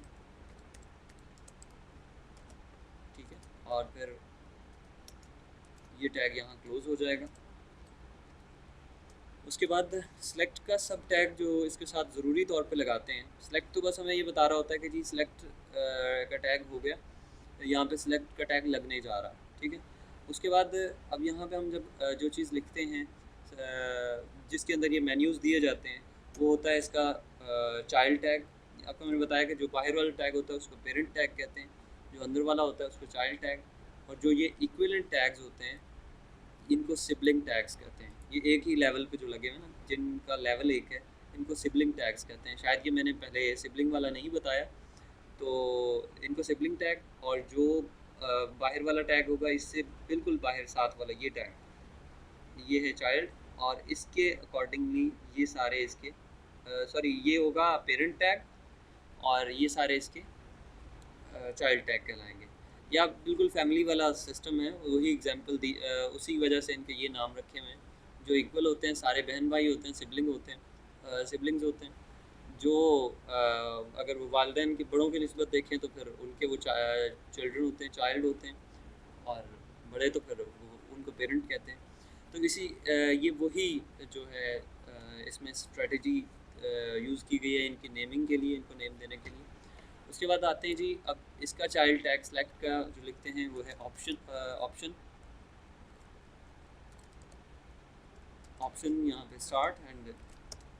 [SPEAKER 1] ठीक है, और फिर ये टैग यहाँ क्लोज हो जाएगा। उसके बाद सिलेक्ट का सब टैग जो इसके साथ ज़रूरी तौर पे लगाते हैं, सिलेक्ट तो बस हमें ये बता रहा होता है कि जी सिलेक्ट का टैग हो गया, यहाँ पे सिलेक्ट का टैग लगने जा रहा। ठीक है, उसके बाद अब यहाँ पे हम जब जो चीज़ लिखते हैं जिसके अंदर ये मेन्यूज़ दिए जाते हैं वो होता है इसका चाइल्ड टैग। आपको मैंने बताया कि जो बाहर वाला टैग होता है उसको पेरेंट टैग कहते हैं, जो अंदर वाला होता है उसको चाइल्ड टैग, और जो ये इक्विवेलेंट टैग्स होते हैं इनको सिबलिंग टैग्स कहते हैं। ये एक ही लेवल पे जो लगे हुए ना, जिनका लेवल एक है, इनको सिबलिंग टैग्स कहते हैं। शायद ये मैंने पहले सिबलिंग वाला नहीं बताया, तो इनको सिबलिंग टैग, और जो बाहर वाला टैग होगा इससे बिल्कुल बाहर साथ वाला ये टैग, ये है चाइल्ड, और इसके अकॉर्डिंगली ये सारे इसके सॉरी ये होगा पेरेंट टैग, और ये सारे इसके चाइल्ड टैग कहलाएंगे। या बिल्कुल फैमिली वाला सिस्टम है, वही एग्जांपल दी, उसी वजह से इनके ये नाम रखे हुए हैं। जो इक्वल होते हैं, सारे बहन भाई होते हैं, सिबलिंग होते हैं, सिबलिंग्स होते हैं। जो अगर वो वालिदैन के बड़ों की निस्बत देखें तो फिर उनके वो चिल्ड्रन होते हैं, चाइल्ड होते हैं, और बड़े तो फिर उनको पेरेंट कहते हैं। तो ये वही जो है इसमें स्ट्रेटजी यूज़ की गई है इनकी नेमिंग के लिए, इनको नेम देने के लिए। उसके बाद आते हैं जी, अब इसका चाइल्ड टैग सेलेक्ट का जो लिखते हैं वो है ऑप्शन ऑप्शन यहाँ पे स्टार्ट, एंड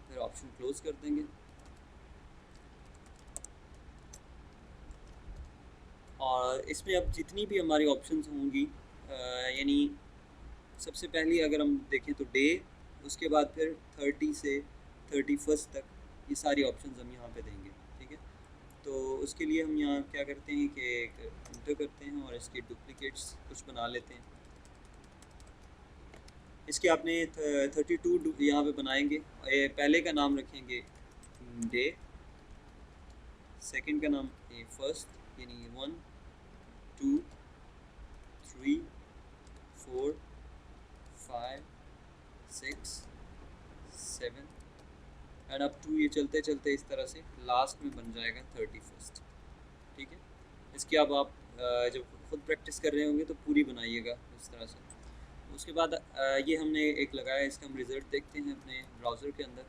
[SPEAKER 1] फिर ऑप्शन क्लोज कर देंगे। और इसमें अब जितनी भी हमारी ऑप्शंस होंगी, यानी सबसे पहली अगर हम देखें तो डे, उसके बाद फिर 30 से 31 तक, ये सारी ऑप्शंस हम यहाँ पे देंगे। ठीक है, तो उसके लिए हम यहाँ क्या करते हैं कि एक इंटर करते हैं और इसके डुप्लीकेट्स कुछ बना लेते हैं। इसके आपने 32 यहाँ पे बनाएंगे। पहले का नाम रखेंगे डे, सेकंड का नाम फर्स्ट, यानी 1 2 3 4 5 6 7 एंड अप टू, ये चलते चलते इस तरह से लास्ट में बन जाएगा 31। ठीक है, इसकी अब आप जब खुद प्रैक्टिस कर रहे होंगे तो पूरी बनाइएगा इस तरह से। उसके बाद ये हमने एक लगाया, इसका हम रिज़ल्ट देखते हैं अपने ब्राउज़र के अंदर।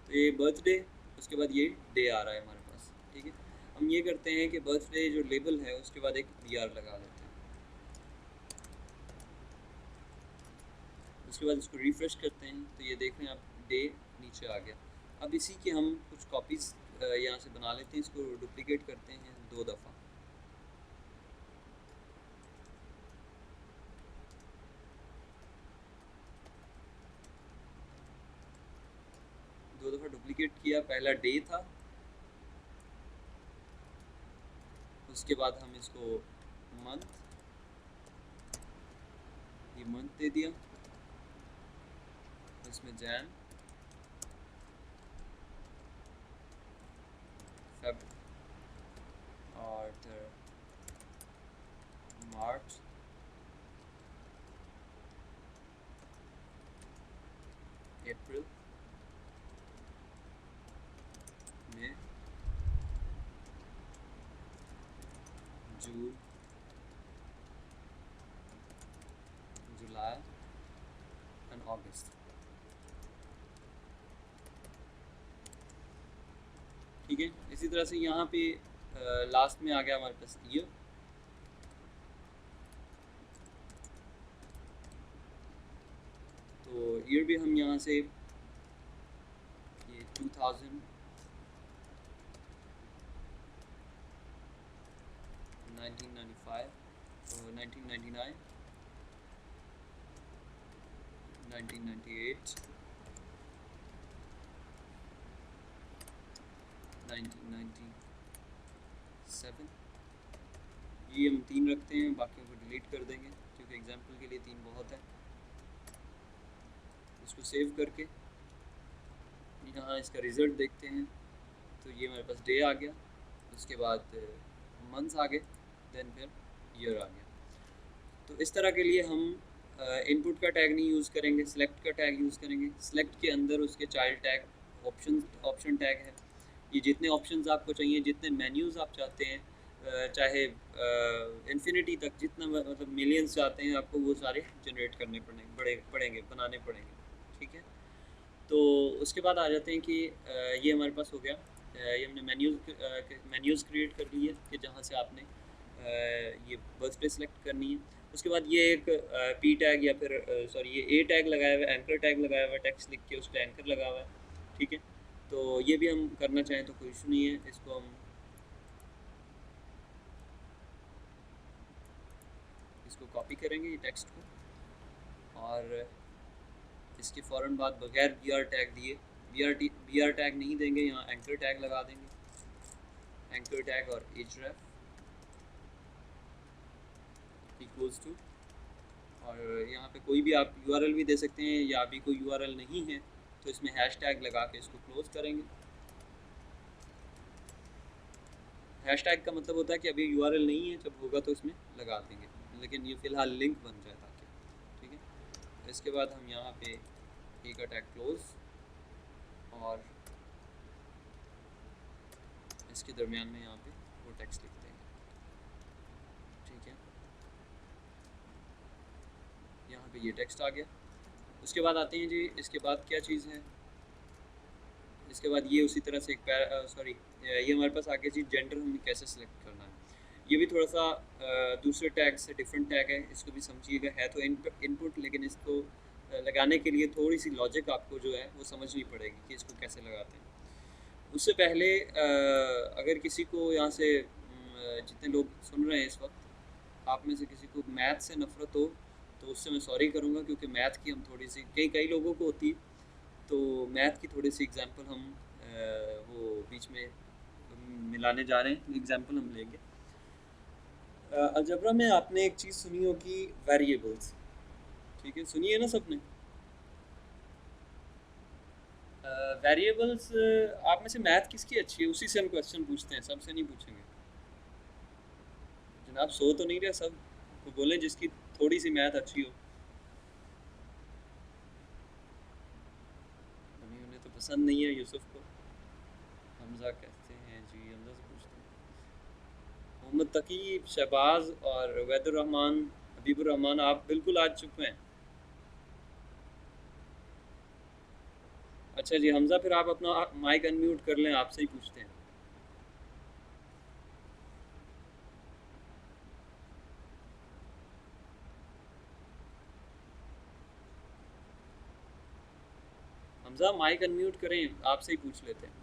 [SPEAKER 1] तो ये बर्थडे, उसके बाद ये डे आ रहा है हमारे पास। ठीक है, हम ये करते हैं कि बर्थडे जो लेबल है उसके बाद एक BR लगा देते हैं। उसके बाद इसको रिफ़्रेश करते हैं तो ये देख रहे हैं आप, डे नीचे आ गया। अब इसी के हम कुछ कॉपीज़ यहाँ से बना लेते हैं, इसको डुप्लिकेट करते हैं 2 दफ़ा। दो दफ़ा डुप्लिकेट किया, पहला डे था, उसके बाद हम इसको मंथ, ये मंथ दे दिया, इसमें जैन फेब और फिर मार्च, अप्रैल, मई, जून, जुलाई एंड अगस्त। ठीक है। इसी तरह से यहाँ पे लास्ट में आ गया हमारे पास ईयर। तो ईयर भी हम यहाँ से ये 2000 1995 और 1999 1998 1997 ये हम 3 रखते हैं, बाकियों को डिलीट कर देंगे क्योंकि एग्जांपल के लिए 3 बहुत है। इसको सेव करके यहाँ इसका रिज़ल्ट देखते हैं। तो ये हमारे पास डे आ गया, उसके बाद मंथ्स आ गए, देन फिर ईयर आ गया। तो इस तरह के लिए हम इनपुट का टैग नहीं यूज़ करेंगे, सिलेक्ट का टैग यूज़ करेंगे। सिलेक्ट के अंदर उसके चाइल्ड टैग ऑप्शन टैग है। ये जितने ऑप्शंस आपको चाहिए, जितने मेन्यूज़ आप चाहते हैं, चाहे इन्फिनिटी तक, जितना मतलब मिलियंस चाहते हैं, आपको वो सारे जनरेट करने पड़ेंगे, बनाने पड़ेंगे। ठीक है। तो उसके बाद आ जाते हैं कि ये हमारे पास हो गया। ये हमने मेन्यूज़ क्रिएट कर ली है कि जहाँ से आपने ये बर्थडे सेलेक्ट करनी है। उसके बाद ये एक पी टैग या फिर सॉरी ये ए टैग लगाया हुआ है, एंकर टैग लगाया हुआ है, टेक्स्ट लिख के उस पर एंकर लगा हुआ है। ठीक है। तो ये भी हम करना चाहें तो कोई इशू नहीं है। इसको हम इसको कॉपी करेंगे ये टेक्स्ट को, और इसके फ़ौरन बाद बगैर br टैग दिए, br टैग नहीं देंगे, यहाँ एंकर टैग लगा देंगे, एंकर टैग और href इक्वल्स टू, और यहाँ पे कोई भी आप URL भी दे सकते हैं, या अभी कोई URL नहीं है तो इसमें हैश टैग लगा के इसको क्लोज करेंगे। हैश टैग का मतलब होता है कि अभी URL नहीं है, जब होगा तो इसमें लगा देंगे, लेकिन ये फ़िलहाल लिंक बन जाए ताकि। ठीक है। इसके बाद हम यहाँ पे ए का टैग क्लोज, और इसके दरमियान में यहाँ पे वो टेक्स्ट लिखते हैं। ठीक है। यहाँ पे ये टेक्स्ट आ गया। उसके बाद आते हैं जी, इसके बाद क्या चीज़ है, इसके बाद ये उसी तरह से एक ये हमारे पास आगे जी जेंडर हमें कैसे सिलेक्ट करना है। ये भी थोड़ा सा दूसरे टैग से डिफरेंट टैग है, इसको भी समझिएगा। है तो इनपुट, लेकिन इसको लगाने के लिए थोड़ी सी लॉजिक आपको जो है वो समझनी पड़ेगी कि इसको कैसे लगाते हैं। उससे पहले अगर किसी को यहाँ से जितने लोग सुन रहे हैं इस वक्त, आप में से किसी को मैथ से नफ़रत हो तो उससे मैं सॉरी करूँगा, क्योंकि मैथ की हम थोड़ी सी कई लोगों को होती है, तो मैथ की थोड़ी सी एग्जांपल हम वो बीच में मिलाने जा रहे हैं। एग्जांपल हम लेंगे। अलजेब्रा में आपने एक चीज़ सुनी होगी, वेरिएबल्स। ठीक है, सुनिए ना सबने। वेरिएबल्स आप में से मैथ किसकी अच्छी है, उसी से हम क्वेश्चन पूछते हैं, सबसे नहीं पूछेंगे। जनाब सो तो नहीं रहे सब, तो बोलें जिसकी थोड़ी सी मैथ अच्छी हो। उन्हें तो पसंद नहीं है यूसुफ को। हमज़ा कहते हैं जी, हमज़ा से पूछते हैं। मोहम्मद तकीब, शहबाज और वैदुर्रहमान, हबीबुर्रहमान, आप बिल्कुल आज चुप हैं। अच्छा जी हमज़ा, फिर आप अपना माइक अनम्यूट कर लें, आपसे ही पूछते हैं। हमज़ा माइक अनम्यूट करें, आपसे ही पूछ लेते हैं।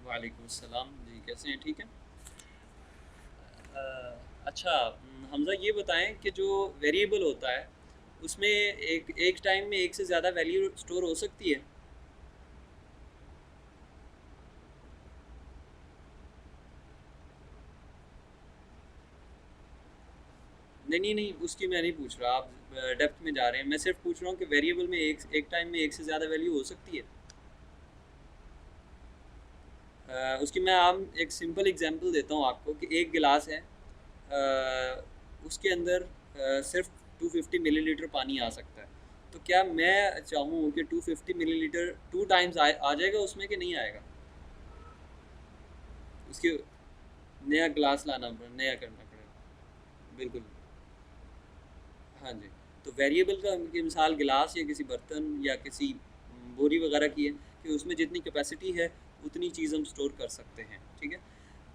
[SPEAKER 1] वालेकुम सलाम जी, कैसे हैं? ठीक है। अच्छा हमज़ा ये बताएं कि जो वेरिएबल होता है उसमें एक टाइम में एक से ज़्यादा वैल्यू स्टोर हो सकती है? नहीं, उसकी मैं नहीं पूछ रहा, आप डेप्थ में जा रहे हैं। मैं सिर्फ पूछ रहा हूँ कि वेरिएबल में एक टाइम में एक से ज़्यादा वैल्यू हो सकती है? उसकी मैं आम एक सिंपल एग्जांपल देता हूँ आपको कि एक गिलास है, उसके अंदर सिर्फ 250 मिलीलीटर पानी आ सकता है। तो क्या मैं चाहूँ कि 250 मिलीलीटर 2 टाइम्स आ जाएगा उसमें, कि नहीं आएगा? उसके नया गिलास नया करना पड़ेगा। बिल्कुल। हाँ जी। तो वेरिएबल का की मिसाल गिलास या किसी बर्तन या किसी बोरी वगैरह की है कि उसमें जितनी कैपेसिटी है उतनी चीज़ हम स्टोर कर सकते हैं, ठीक है।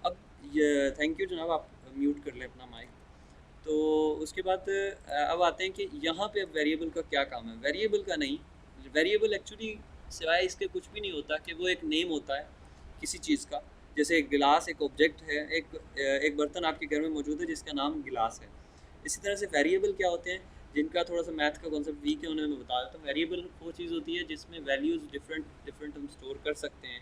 [SPEAKER 1] अब ये थैंक यू जनाब, आप म्यूट कर लें अपना माइक। तो उसके बाद अब आते हैं कि यहाँ पे अब वेरिएबल का क्या काम है। वेरिएबल का नहीं, वेरिएबल एक्चुअली सिवाय इसके कुछ भी नहीं होता कि वो एक नेम होता है किसी चीज़ का। जैसे एक गिलास एक ऑब्जेक्ट है, एक बर्तन आपके घर में मौजूद है जिसका नाम गिलास है। इसी तरह से वेरिएबल क्या होते हैं, जिनका थोड़ा सा मैथ का कॉन्सेप्ट वीक है उन्हें मैं बता देता हूँ। वेरिएबल वो चीज़ होती है जिसमें वैल्यूज़ डिफरेंट डिफरेंट हम स्टोर कर सकते हैं।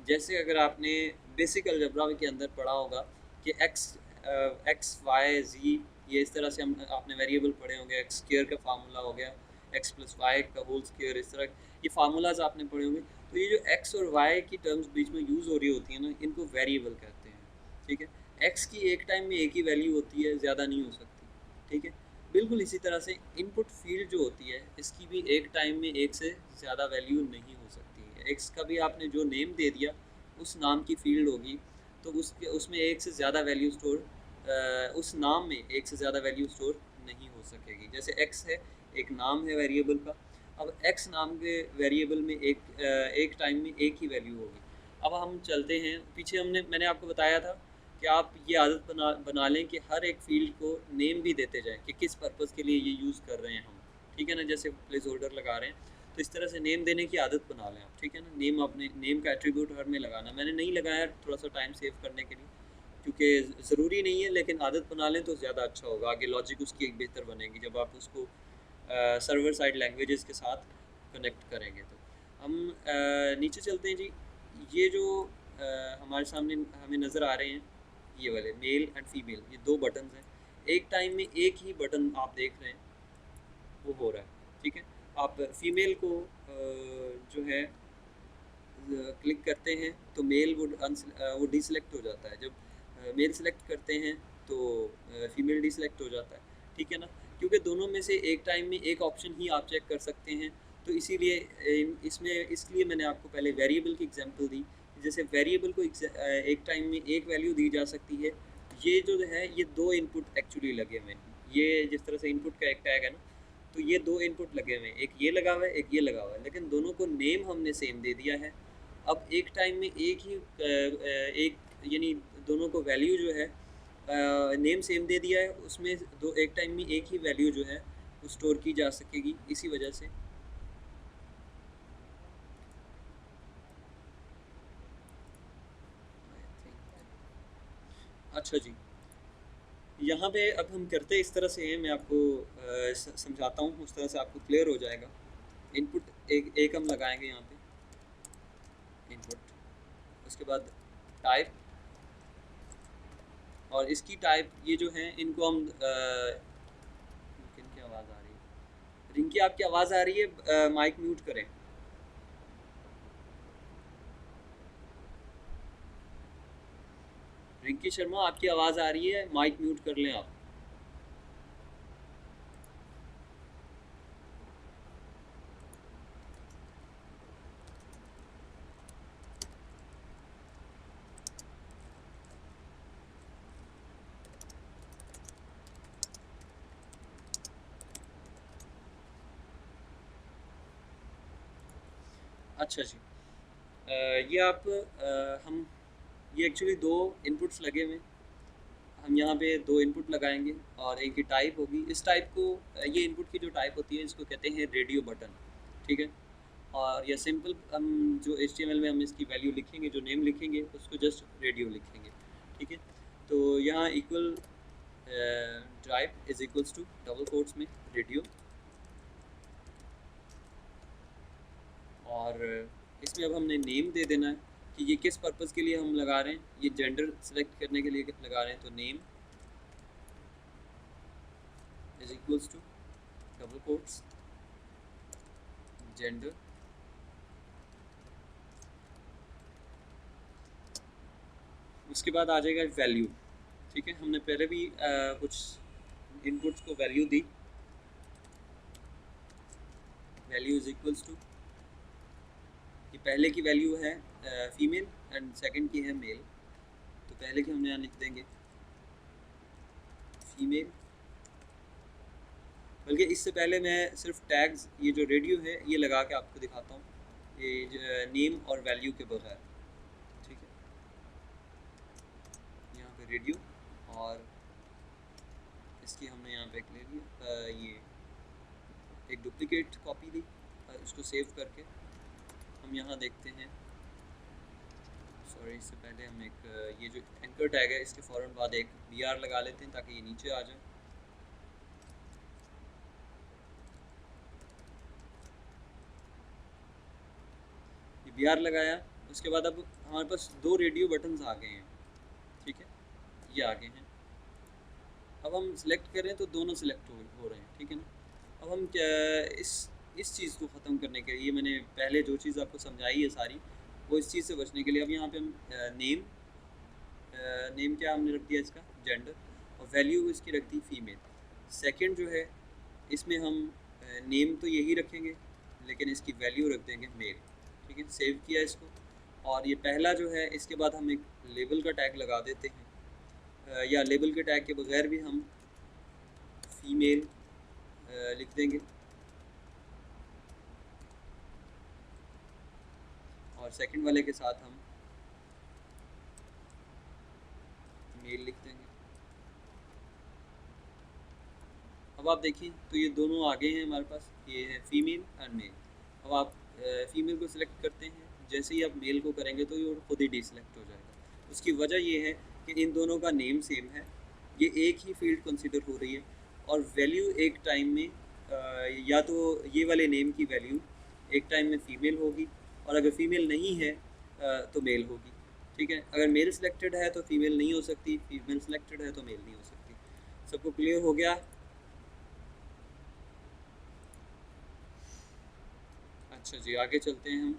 [SPEAKER 1] जैसे अगर आपने बेसिक अलजेब्रा के अंदर पढ़ा होगा कि एक्स वाई जी, ये इस तरह से हम आपने वेरिएबल पढ़े होंगे। एक्स स्क्वायर का फार्मूला हो गया एक्स प्लस वाई का होल स्क्वायर, इस तरह ये फार्मूलाज आपने पढ़े होंगे। तो ये जो एक्स और वाई की टर्म्स बीच में यूज़ हो रही होती है ना, इनको वेरिएबल कहते हैं, ठीक है। एक्स की एक टाइम में एक ही वैल्यू होती है, ज़्यादा नहीं हो सकती, ठीक है। बिल्कुल इसी तरह से इनपुट फील्ड जो होती है इसकी भी एक टाइम में एक से ज़्यादा वैल्यू नहीं हो सकती है। एक्स का भी आपने जो नेम दे दिया उस नाम की फील्ड होगी, तो उसमें एक से ज़्यादा वैल्यू स्टोर, उस नाम में एक से ज़्यादा वैल्यू स्टोर नहीं हो सकेगी। जैसे एक्स है, एक नाम है वेरिएबल का। अब एक्स नाम के वेरिएबल में एक टाइम में एक ही वैल्यू होगी। अब हम चलते हैं पीछे, मैंने आपको बताया था कि आप ये आदत बना लें कि हर एक फील्ड को नेम भी देते जाएं कि किस पर्पज़ के लिए ये यूज़ कर रहे हैं हम, ठीक है ना। जैसे प्लेस होल्डर लगा रहे हैं तो इस तरह से नेम देने की आदत बना लें आप, ठीक है ना। नेम अपने नेम का एट्रीब्यूट हर में लगाना, मैंने नहीं लगाया थोड़ा सा टाइम सेव करने के लिए, क्योंकि ज़रूरी नहीं है, लेकिन आदत बना लें तो ज़्यादा अच्छा होगा। आगे लॉजिक उसकी एक बेहतर बनेगी जब आप उसको सर्वर साइड लैंग्वेजेस के साथ कनेक्ट करेंगे। तो हम नीचे चलते हैं जी। ये जो हमारे सामने हमें नज़र आ रहे हैं, ये वाले मेल एंड फीमेल, ये दो बटन हैं। एक टाइम में एक ही बटन आप देख रहे हैं वो हो रहा है, ठीक है। आप फीमेल को जो है क्लिक करते हैं तो मेल वो डिसलेक्ट हो जाता है। जब मेल सेलेक्ट करते हैं तो फीमेल डिसलेक्ट हो जाता है, ठीक है ना। क्योंकि दोनों में से एक टाइम में एक ऑप्शन ही आप चेक कर सकते हैं, तो इसीलिए इसलिए मैंने आपको पहले वेरिएबल की एग्जांपल दी। जैसे वेरिएबल को एक टाइम में एक वैल्यू दी जा सकती है। ये जो है ये दो इनपुट एक्चुअली लगे हुए हैं। ये जिस तरह से इनपुट का एक टैग है ना, तो ये दो इनपुट लगे हुए हैं, एक ये लगा हुआ है एक ये लगा हुआ है, लेकिन दोनों को नेम हमने सेम दे दिया है। अब एक टाइम में एक ही एक यानी दोनों को वैल्यू जो है नेम सेम दे दिया है, उसमें दो एक टाइम में एक ही वैल्यू जो है वो स्टोर की जा सकेगी। इसी वजह से अच्छा जी, यहाँ पे अब हम करते इस तरह से हैं, मैं आपको समझाता हूँ, उस तरह से आपको क्लियर हो जाएगा। इनपुट एक हम लगाएंगे यहाँ पे इनपुट, उसके बाद टाइप, और इसकी टाइप ये जो है इनको हम किन की आवाज़ आ रही है, रिंकी आपकी आवाज़ आ रही है, माइक म्यूट करें। रिंकी शर्मा आपकी आवाज़ आ रही है, माइक म्यूट कर लें आप। अच्छा जी, ये आप हम ये एक्चुअली दो इनपुट्स लगे हुए हैं, हम यहाँ पे दो इनपुट लगाएंगे और एक की टाइप होगी। इस टाइप को ये इनपुट की जो टाइप होती है इसको कहते हैं रेडियो बटन, ठीक है। और यह सिंपल हम जो HTML में हम इसकी वैल्यू लिखेंगे, जो नेम लिखेंगे उसको जस्ट रेडियो लिखेंगे, ठीक है। तो यहाँ equal type is equals to double quotes में रेडियो, और इसमें अब हमने नेम दे देना है कि ये किस पर्पज़ के लिए हम लगा रहे हैं। ये जेंडर सेलेक्ट करने के लिए लगा रहे हैं, तो name is equals to double quotes gender, उसके बाद आ जाएगा वैल्यू, ठीक है। हमने पहले भी कुछ इनपुट्स को वैल्यू दी। वैल्यू इज इक्वल्स टू, ये पहले की वैल्यू है फीमेल एंड सेकंड की है मेल, तो पहले की हम यहाँ लिख देंगे फीमेल बल्कि इससे पहले मैं सिर्फ टैग्स, ये जो रेडियो है ये लगा के आपको दिखाता हूँ, ये नेम और वैल्यू के बगैर। ठीक है, यहाँ पे रेडियो, और इसकी हमने यहाँ पे एक ले लिया, ये एक डुप्लीकेट कॉपी ली, इसको सेव करके हम यहाँ देखते हैं। सॉरी, इससे पहले हम एक ये जो एंकर टैग है इसके फ़ौरन बाद एक BR लगा लेते हैं ताकि ये नीचे आ जाए। ये BR लगाया, उसके बाद अब हमारे पास 2 रेडियो बटन्स आ गए हैं। ठीक है, ये आ गए हैं। अब हम सिलेक्ट करें तो दोनों सिलेक्ट हो रहे हैं। ठीक है ना। अब हम क्या इस चीज़ को ख़त्म करने के लिए, मैंने पहले जो चीज़ आपको समझाई है सारी, वो इस चीज़ से बचने के लिए अब यहाँ पे हम नेम क्या हमने रख दिया इसका जेंडर, और वैल्यू इसकी रख दी फीमेल। सेकंड जो है इसमें हम नेम तो यही रखेंगे लेकिन इसकी वैल्यू रख देंगे मेल। ठीक है, सेव किया इसको। और ये पहला जो है इसके बाद हम एक लेबल का टैग लगा देते हैं, या लेबल के टैग के बगैर भी हम फीमेल लिख देंगे, और सेकंड वाले के साथ हम मेल लिख देंगे। अब आप देखिए तो ये दोनों आगे हैं हमारे पास, ये है फीमेल एंड मेल। अब आप फीमेल को सिलेक्ट करते हैं, जैसे ही आप मेल को करेंगे तो ये खुद ही डिसलेक्ट हो जाएगा। उसकी वजह ये है कि इन दोनों का नेम सेम है, ये एक ही फील्ड कंसिडर हो रही है, और वैल्यू एक टाइम में या तो ये वाले नेम की वैल्यू एक टाइम में फ़ीमेल होगी, और अगर फीमेल नहीं है तो मेल होगी। ठीक है, अगर मेल सिलेक्टेड है तो फीमेल नहीं हो सकती, फीमेल सिलेक्टेड है तो मेल नहीं हो सकती। सबको क्लियर हो गया? अच्छा जी, आगे चलते हैं हम।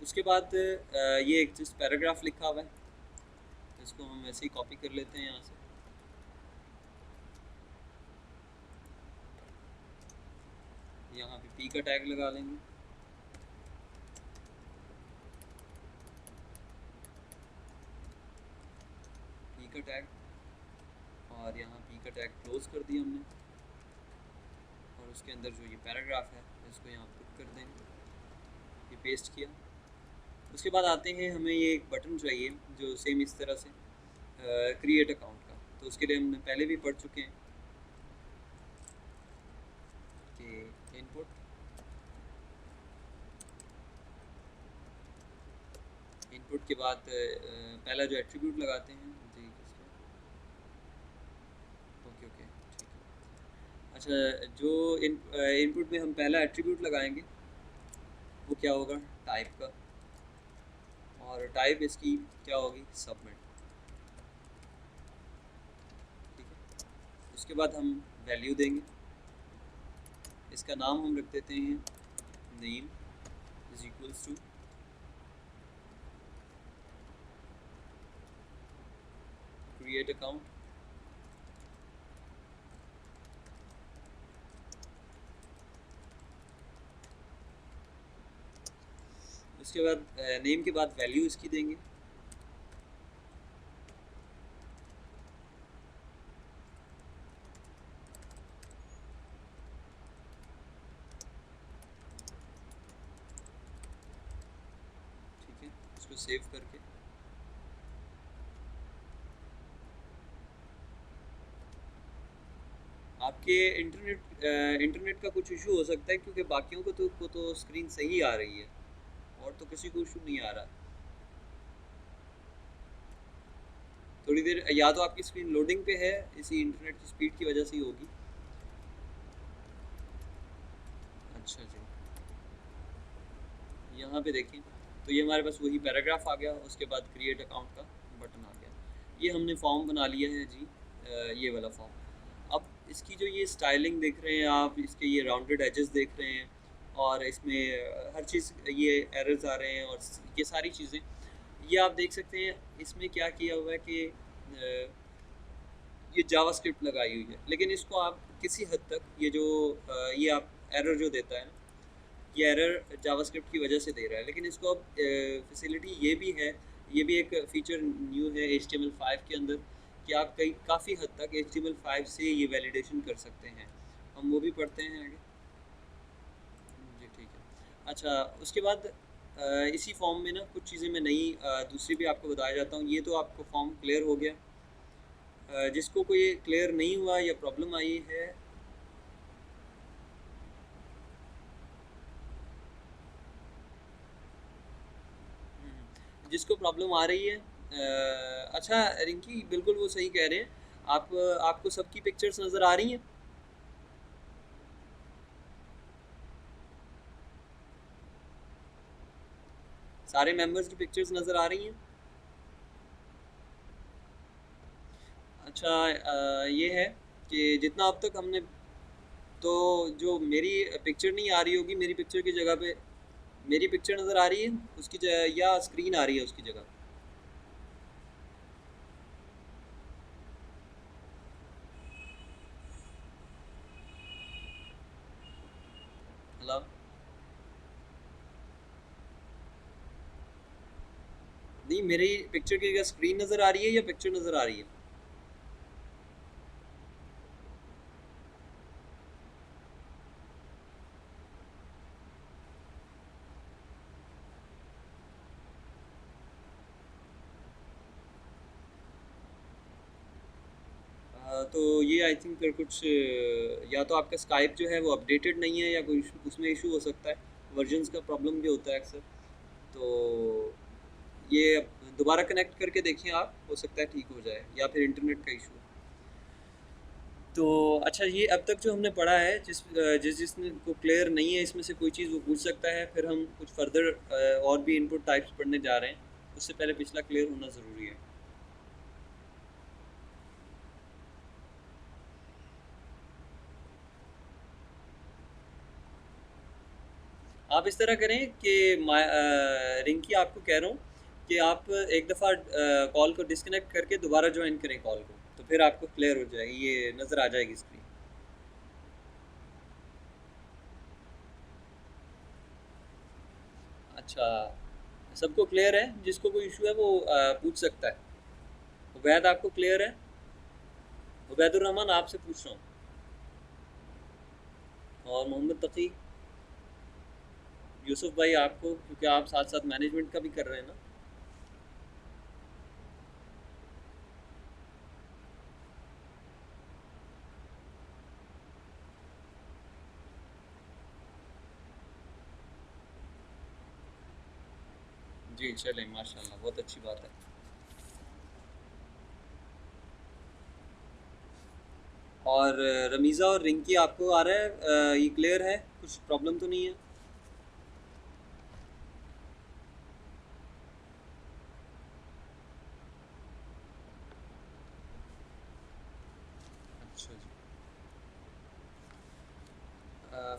[SPEAKER 1] उसके बाद ये एक जिस पैराग्राफ लिखा हुआ है इसको हम ऐसे ही कॉपी कर लेते हैं यहाँ से। यहाँ पे पी का टैग लगा लेंगे, पी का टैग, और यहाँ पी का टैग क्लोज कर दिया हमने, और उसके अंदर जो ये पैराग्राफ है इसको यहाँ पुट कर देंगे, ये पेस्ट किया। उसके बाद आते हैं, हमें ये एक बटन चाहिए जो सेम इस तरह से क्रिएट अकाउंट का, तो उसके लिए हमने पहले भी पढ़ चुके हैं कि इनपुट के बाद पहला जो एट्रीब्यूट लगाते हैं जी, ओके ठीक है। अच्छा, जो इनपुट में हम पहला एट्रीब्यूट लगाएंगे वो क्या होगा, टाइप का, और टाइप इसकी क्या होगी, सबमिट। ठीक है, उसके बाद हम वैल्यू देंगे, इसका नाम हम रख देते हैं name is equals to create account, उसके बाद नेम के बाद वैल्यू इसकी देंगे, ठीक है, इसको सेव करके। आपके इंटरनेट का कुछ इशू हो सकता है, क्योंकि बाकियों को तो स्क्रीन सही आ रही है और तो किसी को इशू नहीं आ रहा। थोड़ी देर या तो आपकी स्क्रीन लोडिंग पे है, इसी इंटरनेट की स्पीड की वजह से ही होगी। अच्छा जी, यहाँ पे देखें तो ये हमारे पास वही पैराग्राफ आ गया, उसके बाद क्रिएट अकाउंट का बटन आ गया। ये हमने फॉर्म बना लिया है जी, ये वाला फॉर्म। अब इसकी जो ये स्टाइलिंग देख रहे हैं आप, इसके ये राउंडेड एजेस देख रहे हैं, और इसमें हर चीज़ ये एरर्स आ रहे हैं, और ये सारी चीज़ें ये आप देख सकते हैं। इसमें क्या किया हुआ है कि ये जावास्क्रिप्ट लगाई हुई है, लेकिन इसको आप किसी हद तक ये जो ये आप एरर जो देता है ना, ये एरर जावास्क्रिप्ट की वजह से दे रहा है, लेकिन इसको अब फैसिलिटी ये भी है, ये भी एक फ़ीचर न्यू है HTML5 के अंदर, कि आप कई काफ़ी हद तक HTML5 से ये वैलिडेशन कर सकते हैं। हम वो भी पढ़ते हैं आगे। जी ठीक है। अच्छा, उसके बाद इसी फॉर्म में ना कुछ चीज़ें मैं नई दूसरी भी आपको बताया जाता हूँ। ये तो आपको फॉर्म क्लियर हो गया। जिसको कोई क्लियर नहीं हुआ या प्रॉब्लम आई है, जिसको प्रॉब्लम आ रही है, अच्छा रिंकी बिल्कुल वो सही कह रहे हैं आप। आपको सबकी पिक्चर्स नज़र आ रही हैं? सारे मेंबर्स की पिक्चर्स नज़र आ रही हैं? अच्छा, ये है कि जितना अब तक हमने, तो जो मेरी पिक्चर नहीं आ रही होगी, मेरी पिक्चर की जगह पे मेरी पिक्चर नज़र आ रही है उसकी जगह, या स्क्रीन आ रही है उसकी जगह? हेलो? नहीं, मेरी पिक्चर की जगह स्क्रीन नज़र आ रही है या पिक्चर नज़र आ रही है? तो ये आई थिंक फिर कुछ या तो आपका स्काइप जो है वो अपडेटेड नहीं है, या कोई उसमें इशू हो सकता है। वर्जन्स का प्रॉब्लम भी होता है अक्सर। तो ये दोबारा कनेक्ट करके देखिए आप, हो सकता है ठीक हो जाए, या फिर इंटरनेट का इशू। तो अच्छा, ये अब तक जो हमने पढ़ा है, जिसने को क्लियर नहीं है इसमें से कोई चीज़, वो पूछ सकता है। फिर हम कुछ फर्दर और भी इनपुट टाइप्स पढ़ने जा रहे हैं। उससे पहले पिछला क्लियर होना ज़रूरी है। आप इस तरह करें कि रिंकी आपको कह रहा हूँ कि आप एक दफ़ा कॉल को डिस्कनेक्ट करके दोबारा ज्वाइन करें कॉल को, तो फिर आपको क्लियर हो जाएगी, ये नज़र आ जाएगी स्क्रीन। अच्छा, सबको क्लियर है? जिसको कोई इशू है वो पूछ सकता है। उबैद आपको क्लियर है? उबैदुर रहमान आपसे पूछ रहा हूँ, और मोहम्मद तकी, यूसुफ भाई आपको, क्योंकि आप साथ साथ मैनेजमेंट का भी कर रहे हैं ना। जी चलें, माशाल्लाह, बहुत अच्छी बात है। और रमीज़ा और रिंकी आपको आ रहा है, ये क्लियर है? कुछ प्रॉब्लम तो नहीं है? अच्छा जी।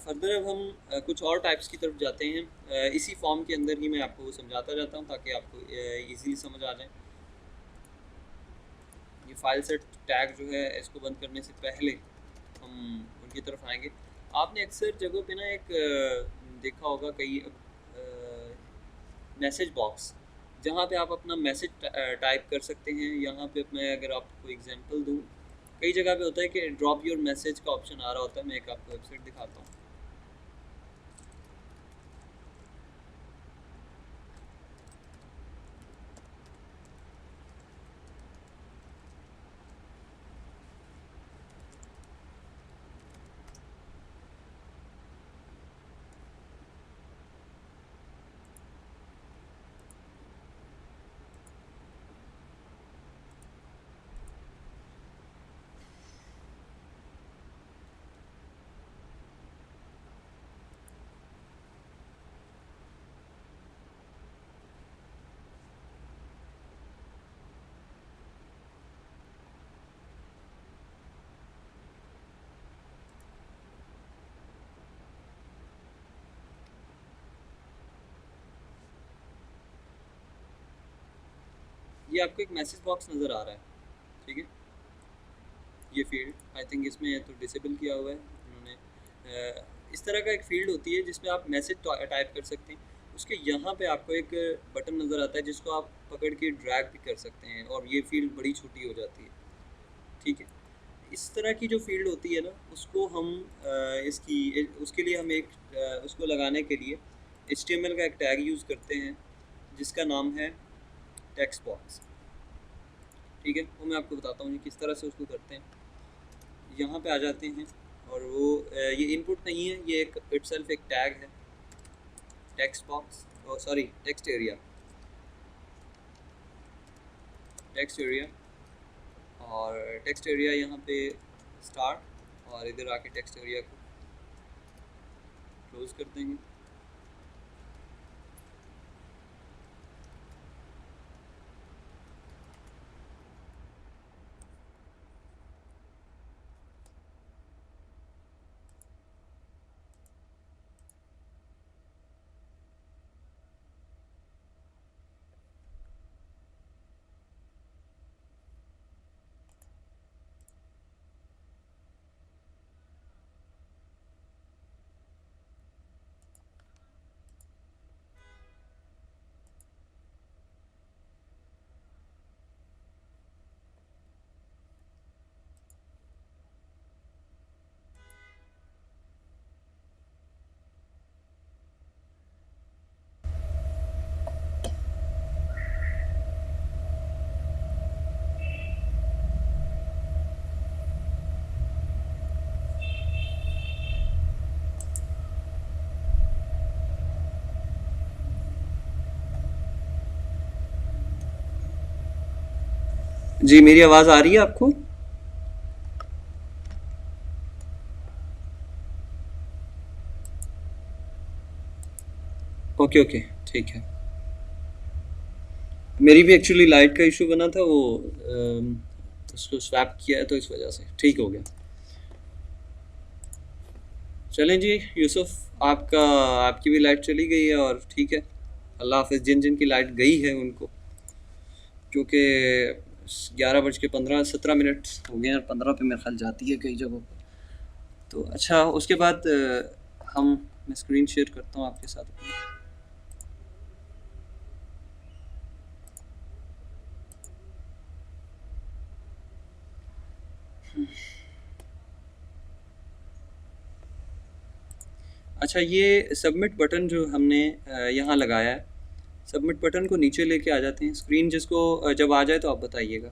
[SPEAKER 1] फर्दर अब हम कुछ और टाइप्स की तरफ जाते हैं। इसी फॉर्म के अंदर ही मैं आपको समझाता जाता हूँ ताकि आपको इजीली समझ आ जाए। ये फाइल सेट टैग जो है, इसको बंद करने से पहले हम उनकी तरफ आएंगे। आपने अक्सर जगहों पे ना एक देखा होगा, कई मैसेज बॉक्स, जहाँ पे आप अपना मैसेज टाइप कर सकते हैं। यहाँ पे मैं अगर आपको एग्जांपल दूँ, कई जगह पे होता है कि ड्रॉप योर मैसेज का ऑप्शन आ रहा होता है। मैं एक आपको वेबसाइट दिखाता हूँ। ये आपको एक मैसेज बॉक्स नज़र आ रहा है, ठीक है? ये फील्ड आई थिंक इसमें तो डिसेबल किया हुआ है उन्होंने। इस तरह का एक फील्ड होती है जिसमें आप मैसेज टाइप कर सकते हैं। उसके यहाँ पे आपको एक बटन नज़र आता है जिसको आप पकड़ के ड्रैग भी कर सकते हैं, और ये फील्ड बड़ी छोटी हो जाती है। ठीक है। इस तरह की जो फील्ड होती है ना, उसको हम उसके लिए हम उसको लगाने के लिए HTML का एक टैग यूज़ करते हैं जिसका नाम है टेक्स्ट बॉक्स। ठीक है, वो मैं आपको बताता हूँ किस तरह से उसको करते हैं। यहाँ पे आ जाते हैं और ये इनपुट नहीं है, ये एक इटसेल्फ एक टैग है, text box, sorry text area, और टेक्स्ट एरिया यहाँ पे स्टार्ट, और इधर आके टेक्स्ट एरिया को क्लोज कर देंगे। जी, मेरी आवाज़ आ रही है आपको? ओके ओके, ठीक है। मेरी भी एक्चुअली लाइट का इशू बना था, वो उसको स्वैप किया है तो इस वजह से ठीक हो गया। चलें जी यूसुफ, आपकी भी लाइट चली गई है और ठीक है, अल्लाह हाफिज़। जिन जिन की लाइट गई है उनको, क्योंकि 11:17 हो गए हैं और 15 पे मेरे ख्याल जाती है कई जगहों पर। तो अच्छा, उसके बाद मैं स्क्रीन शेयर करता हूँ आपके साथ अपनी। अच्छा, ये सबमिट बटन जो हमने यहाँ लगाया है, सबमिट बटन को नीचे लेके आ जाते हैं। स्क्रीन जिसको जब आ जाए तो आप बताइएगा।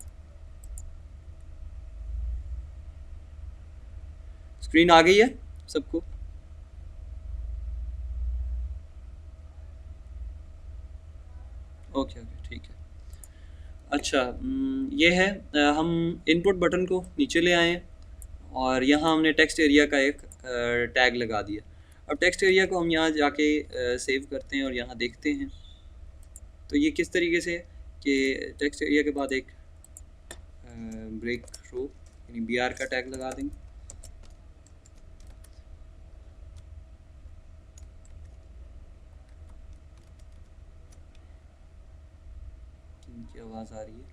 [SPEAKER 1] स्क्रीन आ गई है सबको? ओके ओके, ठीक है। अच्छा, ये है, हम इनपुट बटन को नीचे ले आए हैं और यहाँ हमने टेक्स्ट एरिया का एक टैग लगा दिया। अब टेक्स्ट एरिया को हम यहाँ जाके सेव करते हैं और यहाँ देखते हैं। तो ये किस तरीके से है कि टेक्स्ट एरिया के बाद एक ब्रेक रो यानी BR का टैग लगा देंगे। इनकी आवाज़ आ रही है?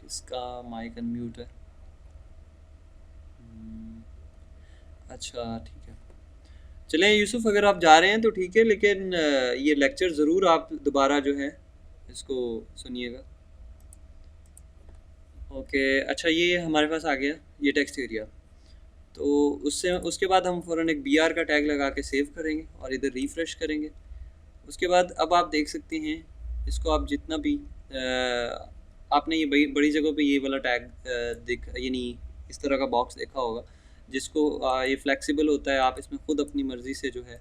[SPEAKER 1] किसका माइक अनम्यूट है? अच्छा ठीक है। चलें यूसुफ, अगर आप जा रहे हैं तो ठीक है, लेकिन ये लेक्चर ज़रूर आप दोबारा जो है इसको सुनिएगा। ओके, अच्छा, ये हमारे पास आ गया ये टेक्स्ट एरिया। तो उसके बाद हम फ़ौरन एक BR का टैग लगा के सेव करेंगे और इधर रिफ़्रेश करेंगे। उसके बाद अब आप देख सकते हैं, इसको आप जितना भी आपने ये बड़ी जगहों पे ये वाला टैग यानी इस तरह का बॉक्स देखा होगा, जिसको ये फ्लेक्सिबल होता है, आप इसमें ख़ुद अपनी मर्ज़ी से जो है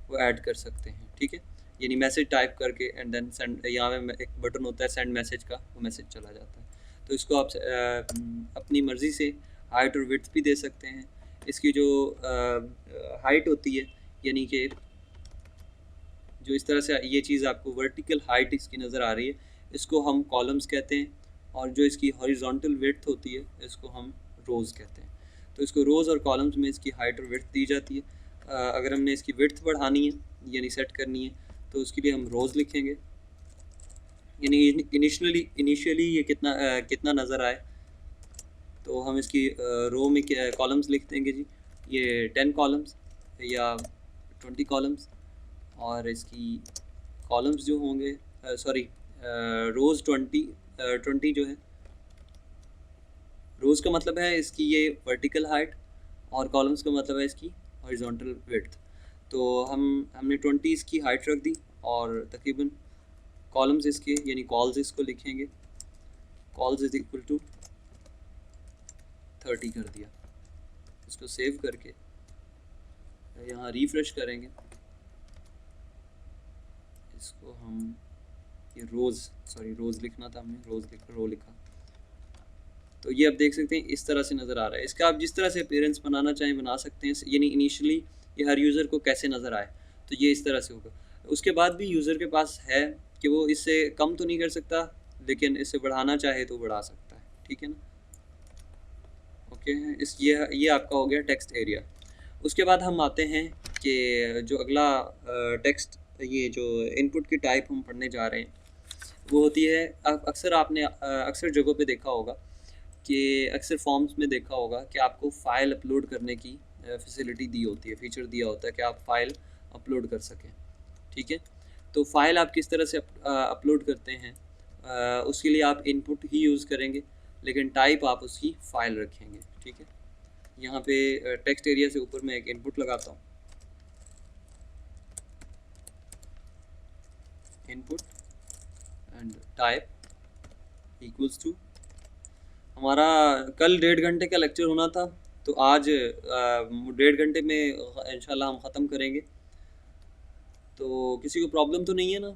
[SPEAKER 1] वो ऐड कर सकते हैं। ठीक है, यानी मैसेज टाइप करके एंड देन सेंड, यहाँ पे एक बटन होता है सेंड मैसेज का, वो मैसेज चला जाता है। तो इसको आप अपनी मर्ज़ी से हाइट और विड्थ भी दे सकते हैं। इसकी जो हाइट होती है, यानी कि जो इस तरह से ये चीज़ आपको वर्टिकल हाइट इसकी नज़र आ रही है, इसको हम कॉलम्स कहते हैं, और जो इसकी हॉरिजॉन्टल विड्थ होती है इसको हम रोज़ कहते हैं। तो इसको रोज़ और कॉलम्स में इसकी हाइट और विड्थ दी जाती है। अगर हमने इसकी विड्थ बढ़ानी है यानी सेट करनी है तो उसके लिए हम रोज़ लिखेंगे, यानी इनिशियली ये कितना नज़र आए। तो हम इसकी रो में कॉलम्स लिख देंगे जी, ये 10 कॉलम्स या 20 कॉलम्स, और इसकी कॉलम्स जो होंगे, सॉरी रोज़ 20 जो है रोज़ का मतलब है इसकी ये वर्टिकल हाइट, और कॉलम्स का मतलब है इसकी हॉरिजॉन्टल विड्थ। तो हमने 20 इसकी हाइट रख दी, और तकरीबन कॉलम्स इसके यानी कॉल्स इसको लिखेंगे, कॉल्स इज इक्वल टू 30 कर दिया। इसको सेव करके यहाँ रिफ्रेश करेंगे, इसको हम ये रोज़ लिखना था हमने, रो लिखा। तो ये आप देख सकते हैं इस तरह से नज़र आ रहा है। इसका आप जिस तरह से अपीयरेंस बनाना चाहें बना सकते हैं, यानी इनिशियली ये हर यूज़र को कैसे नज़र आए, तो ये इस तरह से होगा। उसके बाद भी यूज़र के पास है कि वो इससे कम तो नहीं कर सकता, लेकिन इससे बढ़ाना चाहे तो बढ़ा सकता है, ठीक है ना। ओके, ये आपका हो गया टेक्स्ट एरिया। उसके बाद हम आते हैं कि जो अगला टेक्स्ट, ये जो इनपुट की टाइप हम पढ़ने जा रहे हैं वो होती है, अक्सर आपने अक्सर जगहों पे देखा होगा कि अक्सर फॉर्म्स में देखा होगा कि आपको फ़ाइल अपलोड करने की फैसिलिटी दी होती है, फीचर दिया होता है कि आप फ़ाइल अपलोड कर सकें, ठीक है। तो फ़ाइल आप किस तरह से अपलोड करते हैं, उसके लिए आप इनपुट ही यूज़ करेंगे, लेकिन टाइप आप उसकी फ़ाइल रखेंगे, ठीक है। यहाँ पे टेक्स्ट एरिया से ऊपर मैं एक इनपुट लगाता हूँ, input and type equals to, हमारा कल 1.5 घंटे का लेक्चर होना था, तो आज 1.5 घंटे में इंशाल्लाह हम ख़त्म करेंगे। तो किसी को प्रॉब्लम तो नहीं है ना,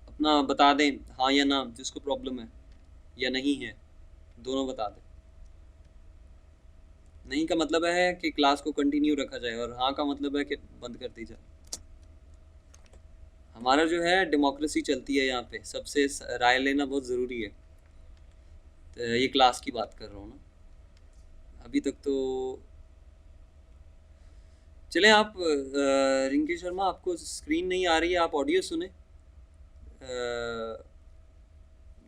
[SPEAKER 1] अपना बता दें हाँ या ना, जिसको प्रॉब्लम है या नहीं है दोनों बता दें। नहीं का मतलब है कि क्लास को कंटिन्यू रखा जाए, और हाँ का मतलब है कि बंद कर दी जाए। हमारा जो है डेमोक्रेसी चलती है यहाँ पे, सबसे राय लेना बहुत ज़रूरी है। तो ये क्लास की बात कर रहा हूँ ना, अभी तक तो चलें। आप रिंकी शर्मा, आपको स्क्रीन नहीं आ रही है, आप ऑडियो सुने।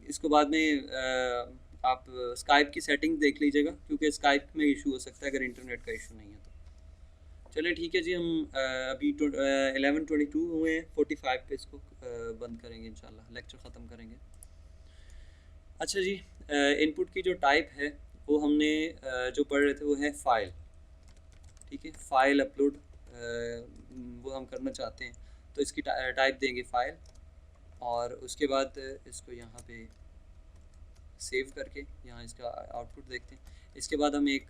[SPEAKER 1] इसको बाद में आप स्काइप की सेटिंग देख लीजिएगा, क्योंकि स्काइप में इशू हो सकता है अगर इंटरनेट का इशू नहीं है तो। चलिए ठीक है जी, हम अभी 11:22 हुए हैं, 45 पे इसको बंद करेंगे, इंशाल्लाह लेक्चर ख़त्म करेंगे। अच्छा जी, इनपुट की जो टाइप है वो हमने जो पढ़ रहे थे वो है फ़ाइल, ठीक है। फ़ाइल अपलोड वो हम करना चाहते हैं, तो इसकी टाइप देंगे फ़ाइल, और उसके बाद इसको यहाँ पे सेव करके यहाँ इसका आउटपुट देखते हैं। इसके बाद हम एक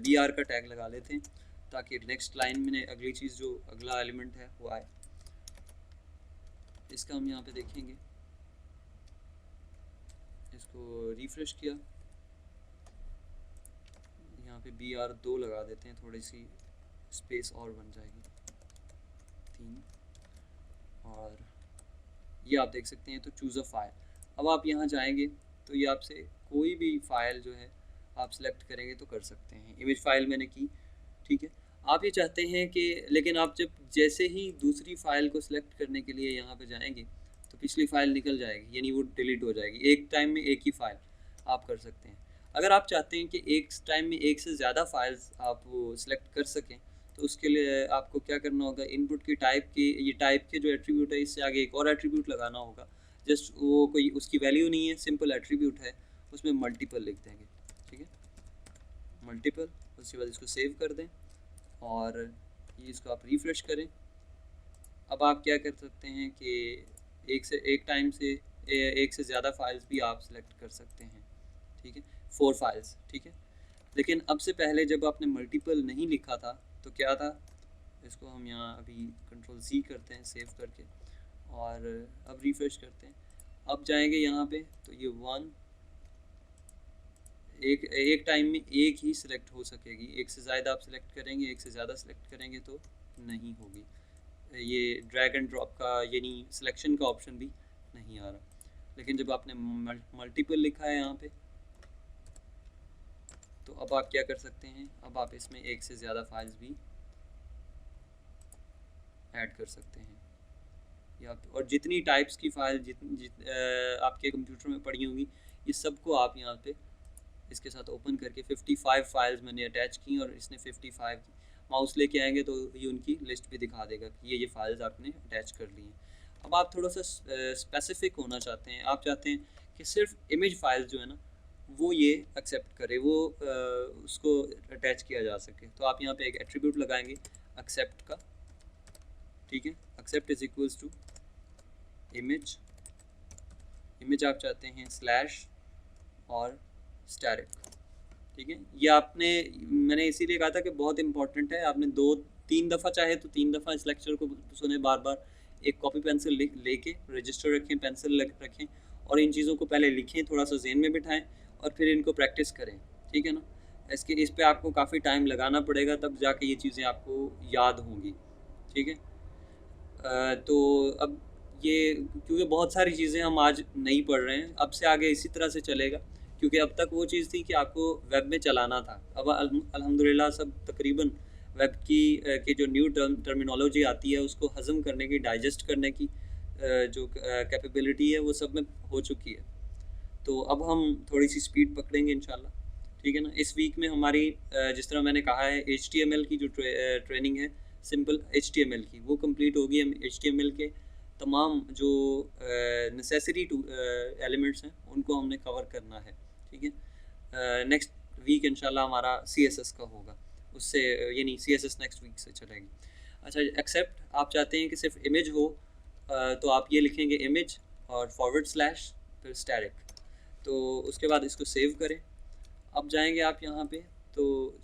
[SPEAKER 1] BR का टैग लगा लेते हैं, ताकि नेक्स्ट लाइन में अगली चीज़ जो अगला एलिमेंट है वो आए। इसका हम यहाँ पे देखेंगे, इसको रिफ्रेश किया, यहाँ पे BR 2 लगा देते हैं, थोड़ी सी स्पेस और बन जाएगी 3, और ये आप देख सकते हैं। तो चूज़ अ फाइल, अब आप यहाँ जाएंगे तो ये आपसे कोई भी फ़ाइल जो है आप सेलेक्ट करेंगे तो कर सकते हैं। इमेज फ़ाइल मैंने की, ठीक है। आप ये चाहते हैं कि, लेकिन आप जब जैसे ही दूसरी फ़ाइल को सिलेक्ट करने के लिए यहाँ पे जाएंगे तो पिछली फ़ाइल निकल जाएगी, यानी वो डिलीट हो जाएगी। एक टाइम में एक ही फ़ाइल आप कर सकते हैं। अगर आप चाहते हैं कि एक टाइम में एक से ज़्यादा फाइल्स आप वो सिलेक्ट कर सकें, तो उसके लिए आपको क्या करना होगा, इनपुट की टाइप की, ये टाइप के जो एट्रीब्यूट है इससे आगे एक और एट्रीब्यूट लगाना होगा। जस्ट वो कोई उसकी वैल्यू नहीं है, सिंपल एट्रीब्यूट है, उसमें मल्टीपल लिख देंगे, ठीक है, मल्टीपल। उसके बाद इसको सेव कर दें, और ये इसको आप रिफ़्रेश करें। अब आप क्या कर सकते हैं कि एक टाइम से एक से ज़्यादा फाइल्स भी आप सेलेक्ट कर सकते हैं, ठीक है, 4 फाइल्स, ठीक है। लेकिन अब से पहले जब आपने मल्टीपल नहीं लिखा था तो क्या था, इसको हम यहाँ अभी Ctrl+C करते हैं सेव करके, और अब रिफ़्रेश करते हैं। अब जाएंगे यहाँ पे तो ये 1 एक टाइम में एक ही सिलेक्ट हो सकेगी। एक से ज़्यादा आप सिलेक्ट करेंगे, एक से ज़्यादा सिलेक्ट करेंगे तो नहीं होगी। ये ड्रैग एंड ड्रॉप का यानी सिलेक्शन का ऑप्शन भी नहीं आ रहा। लेकिन जब आपने मल्टीपल लिखा है यहाँ पे, तो अब आप क्या कर सकते हैं, अब आप इसमें एक से ज़्यादा फाइल्स भी ऐड कर सकते हैं। या और जितनी टाइप्स की फ़ाइल आपके कंप्यूटर में पड़ी होंगी, ये सबको आप यहाँ पे इसके साथ ओपन करके 55 फाइल्स मैंने अटैच की, और इसने 55 की। माउस लेके आएंगे तो ये उनकी लिस्ट भी दिखा देगा कि ये फाइल्स आपने अटैच कर ली हैं। अब आप थोड़ा सा स्पेसिफिक होना चाहते हैं, आप चाहते हैं कि सिर्फ इमेज फाइल्स जो है ना वो ये एक्सेप्ट करे, वो उसको अटैच किया जा सके। तो आप यहाँ पे एक एट्रीब्यूट लगाएंगे एक्सेप्ट का, ठीक है। Accept is equals to image, image आप चाहते हैं स्लैश और स्टैटिक, ठीक है। ये आपने, मैंने इसीलिए कहा था कि बहुत इंपॉर्टेंट है। आपने 2-3 दफ़ा चाहे तो 3 दफ़ा इस लेक्चर को सुने बार बार, एक कॉपी पेंसिल लेके रजिस्टर रखें, पेंसिल रखें और इन चीज़ों को पहले लिखें, थोड़ा सा जहन में बिठाएं और फिर इनको प्रैक्टिस करें, ठीक है ना। इस पे आपको काफ़ी टाइम लगाना पड़ेगा, तब जाके ये चीज़ें आपको याद होंगी, ठीक है। तो अब ये, क्योंकि बहुत सारी चीज़ें हम आज नहीं पढ़ रहे हैं, अब से आगे इसी तरह से चलेगा, क्योंकि अब तक वो चीज़ थी कि आपको वेब में चलाना था। अब अल्हम्दुलिल्लाह सब तकरीबन वेब की जो न्यू टर्मिनोलॉजी आती है उसको हज़म करने की, डाइजेस्ट करने की जो कैपेबिलिटी है वो सब में हो चुकी है। तो अब हम थोड़ी सी स्पीड पकड़ेंगे इंशाल्लाह, ठीक है ना। इस वीक में हमारी जिस तरह मैंने कहा है HTML की जो ट्रेनिंग है, सिंपल HTML की, वो कंप्लीट होगी। हम HTML के तमाम जो नेसेसरी एलिमेंट्स हैं उनको हमने कवर करना है, ठीक है। नेक्स्ट वीक इंशाल्लाह हमारा CSS का होगा, उससे यानी CSS नेक्स्ट वीक से चलेगी। अच्छा, एक्सेप्ट आप चाहते हैं कि सिर्फ इमेज हो, तो आप ये लिखेंगे इमेज और फॉरवर्ड स्लैश फिर स्टैटिक। तो उसके बाद इसको सेव करें। अब जाएंगे आप यहाँ पे तो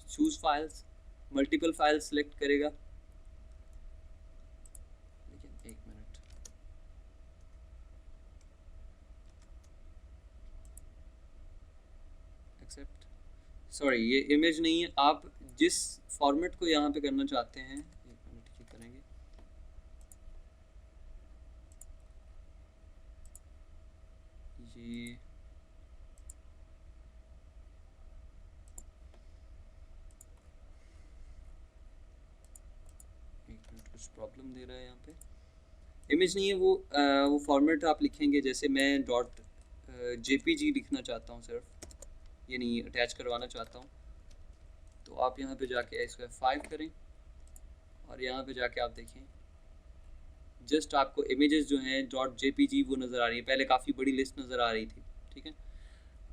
[SPEAKER 1] choose files, multiple files select करेगा, लेकिन एक मिनट, एक्सेप्ट, सॉरी ये इमेज नहीं है। आप जिस फॉर्मेट को यहाँ पे करना चाहते हैं, एक मिनट की करेंगे, ये एक मिनट, कुछ प्रॉब्लम दे रहा है यहाँ पे। इमेज नहीं है वो फॉर्मेट आप लिखेंगे, जैसे मैं डॉट JPG लिखना चाहता हूँ सिर्फ, यानी अटैच करवाना चाहता हूँ। तो आप यहाँ पे जाके इसको F5 करें और यहाँ पे जाके आप देखें, जस्ट आपको इमेजेस जो हैं .jpg वो नज़र आ रही है। पहले काफ़ी बड़ी लिस्ट नज़र आ रही थी, ठीक है।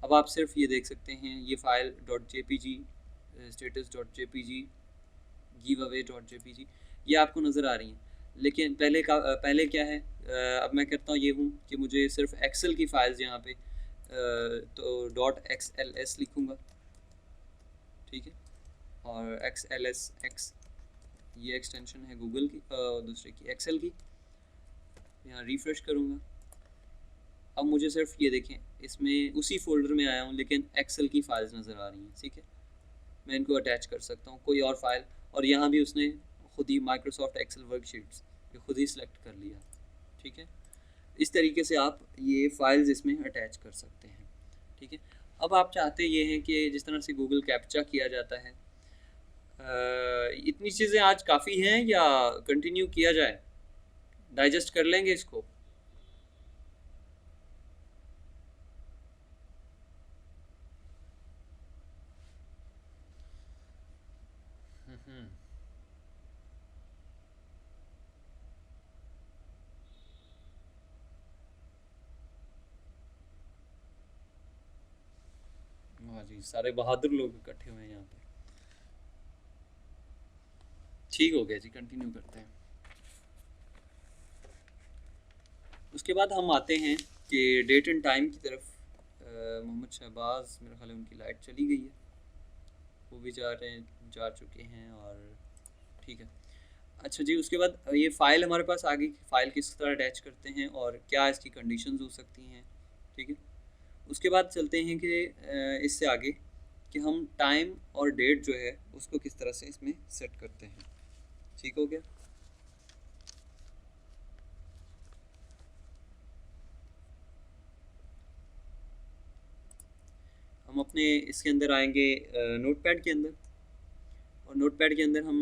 [SPEAKER 1] अब आप सिर्फ ये देख सकते हैं, ये फ़ाइल .jpg, status.jpg, giveaway.jpg, ये आपको नज़र आ रही हैं। लेकिन पहले क्या है, अब मैं करता हूँ ये हूँ कि मुझे सिर्फ एक्सेल की फ़ाइल्स यहाँ पे, तो .xls लिखूँगा, ठीक है। और XLSX ये एक्सटेंशन है गूगल की, दूसरे की एक्सेल की। यहाँ रिफ़्रेश करूँगा। अब मुझे सिर्फ ये देखें, इसमें उसी फोल्डर में आया हूँ लेकिन एक्सेल की फ़ाइल्स नज़र आ रही हैं, ठीक है। मैं इनको अटैच कर सकता हूँ कोई और फाइल, और यहाँ भी उसने खुद ही माइक्रोसॉफ्ट एक्सेल वर्कशीट्स ये खुद ही सिलेक्ट कर लिया, ठीक है। इस तरीके से आप ये फाइल्स इसमें अटैच कर सकते हैं, ठीक है। अब आप चाहते ये हैं कि जिस तरह से गूगल कैप्चा किया जाता है, इतनी चीज़ें आज काफ़ी हैं या कंटिन्यू किया जाए, डाइजेस्ट कर लेंगे इसको? हाँ जी, सारे बहादुर लोग इकट्ठे हुए हैं यहाँ पे। ठीक हो गया जी, कंटिन्यू करते हैं। उसके बाद हम आते हैं कि डेट एंड टाइम की तरफ। मोहम्मद शहबाज, मेरे ख्याल है उनकी लाइट चली गई है, वो भी जा चुके हैं, और ठीक है। अच्छा जी, उसके बाद ये फ़ाइल हमारे पास आ गई, फ़ाइल किस तरह अटैच करते हैं और क्या इसकी कंडीशंस हो सकती हैं, ठीक है। उसके बाद चलते हैं कि इससे आगे कि हम टाइम और डेट जो है उसको किस तरह से इसमें सेट करते हैं, ठीक हो गया। हम अपने इसके अंदर आएंगे नोटपैड के अंदर, और नोटपैड के अंदर हम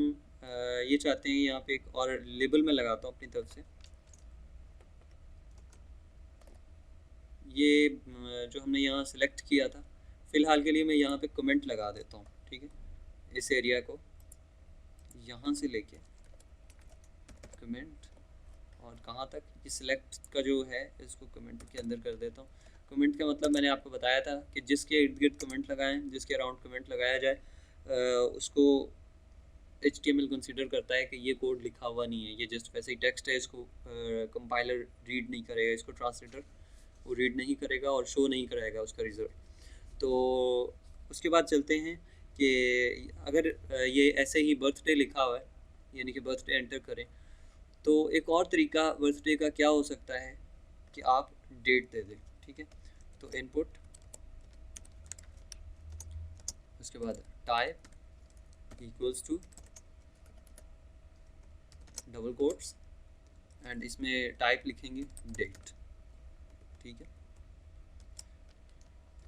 [SPEAKER 1] ये चाहते हैं, यहाँ पे एक और लेबल मैं लगाता हूँ अपनी तरफ से। ये जो हमने यहाँ सेलेक्ट किया था, फ़िलहाल के लिए मैं यहाँ पे कमेंट लगा देता हूँ, ठीक है। इस एरिया को यहाँ से लेके कमेंट और कहाँ तक, ये सिलेक्ट का जो है इसको कमेंट के अंदर कर देता हूँ। कमेंट का मतलब मैंने आपको बताया था कि जिसके इर्द गिर्द कमेंट लगाएं, जिसके अराउंड कमेंट लगाया जाए उसको HTML कंसीडर करता है कि ये कोड लिखा हुआ नहीं है, ये जस्ट वैसे ही टेक्स्ट है, इसको कंपाइलर रीड नहीं करेगा, इसको ट्रांसलेटर वो रीड नहीं करेगा और शो नहीं कराएगा उसका रिज़ल्ट। तो उसके बाद चलते हैं कि अगर ये ऐसे ही बर्थडे लिखा हुआ है, यानी कि बर्थडे एंटर करें, तो एक और तरीका बर्थडे का क्या हो सकता है कि आप डेट दे दें। ठीक है, तो इनपुट, उसके बाद type equals to double quotes and इसमें टाइप लिखेंगे डेट। ठीक है,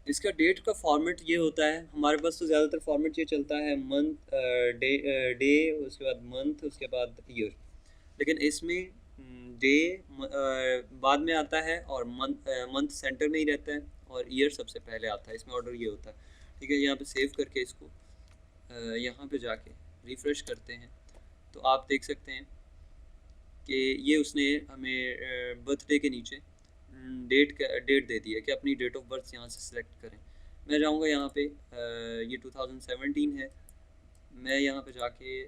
[SPEAKER 1] इसका डेट का फॉर्मेट ये होता है, हमारे पास तो ज़्यादातर फॉर्मेट ये चलता है मंथ, डे, उसके बाद मंथ, उसके बाद ईयर, लेकिन इसमें डे बाद में आता है और मंथ सेंटर में ही रहता है और ईयर सबसे पहले आता है, इसमें ऑर्डर ये होता है। ठीक है, यहाँ पे सेव करके इसको यहाँ पे जाके रिफ़्रेश करते हैं तो आप देख सकते हैं कि ये उसने हमें बर्थडे के नीचे डेट दे दी है कि अपनी डेट ऑफ बर्थ यहाँ से सिलेक्ट करें। मैं जाऊँगा यहाँ पे, ये 2017 है, मैं यहाँ पे जाके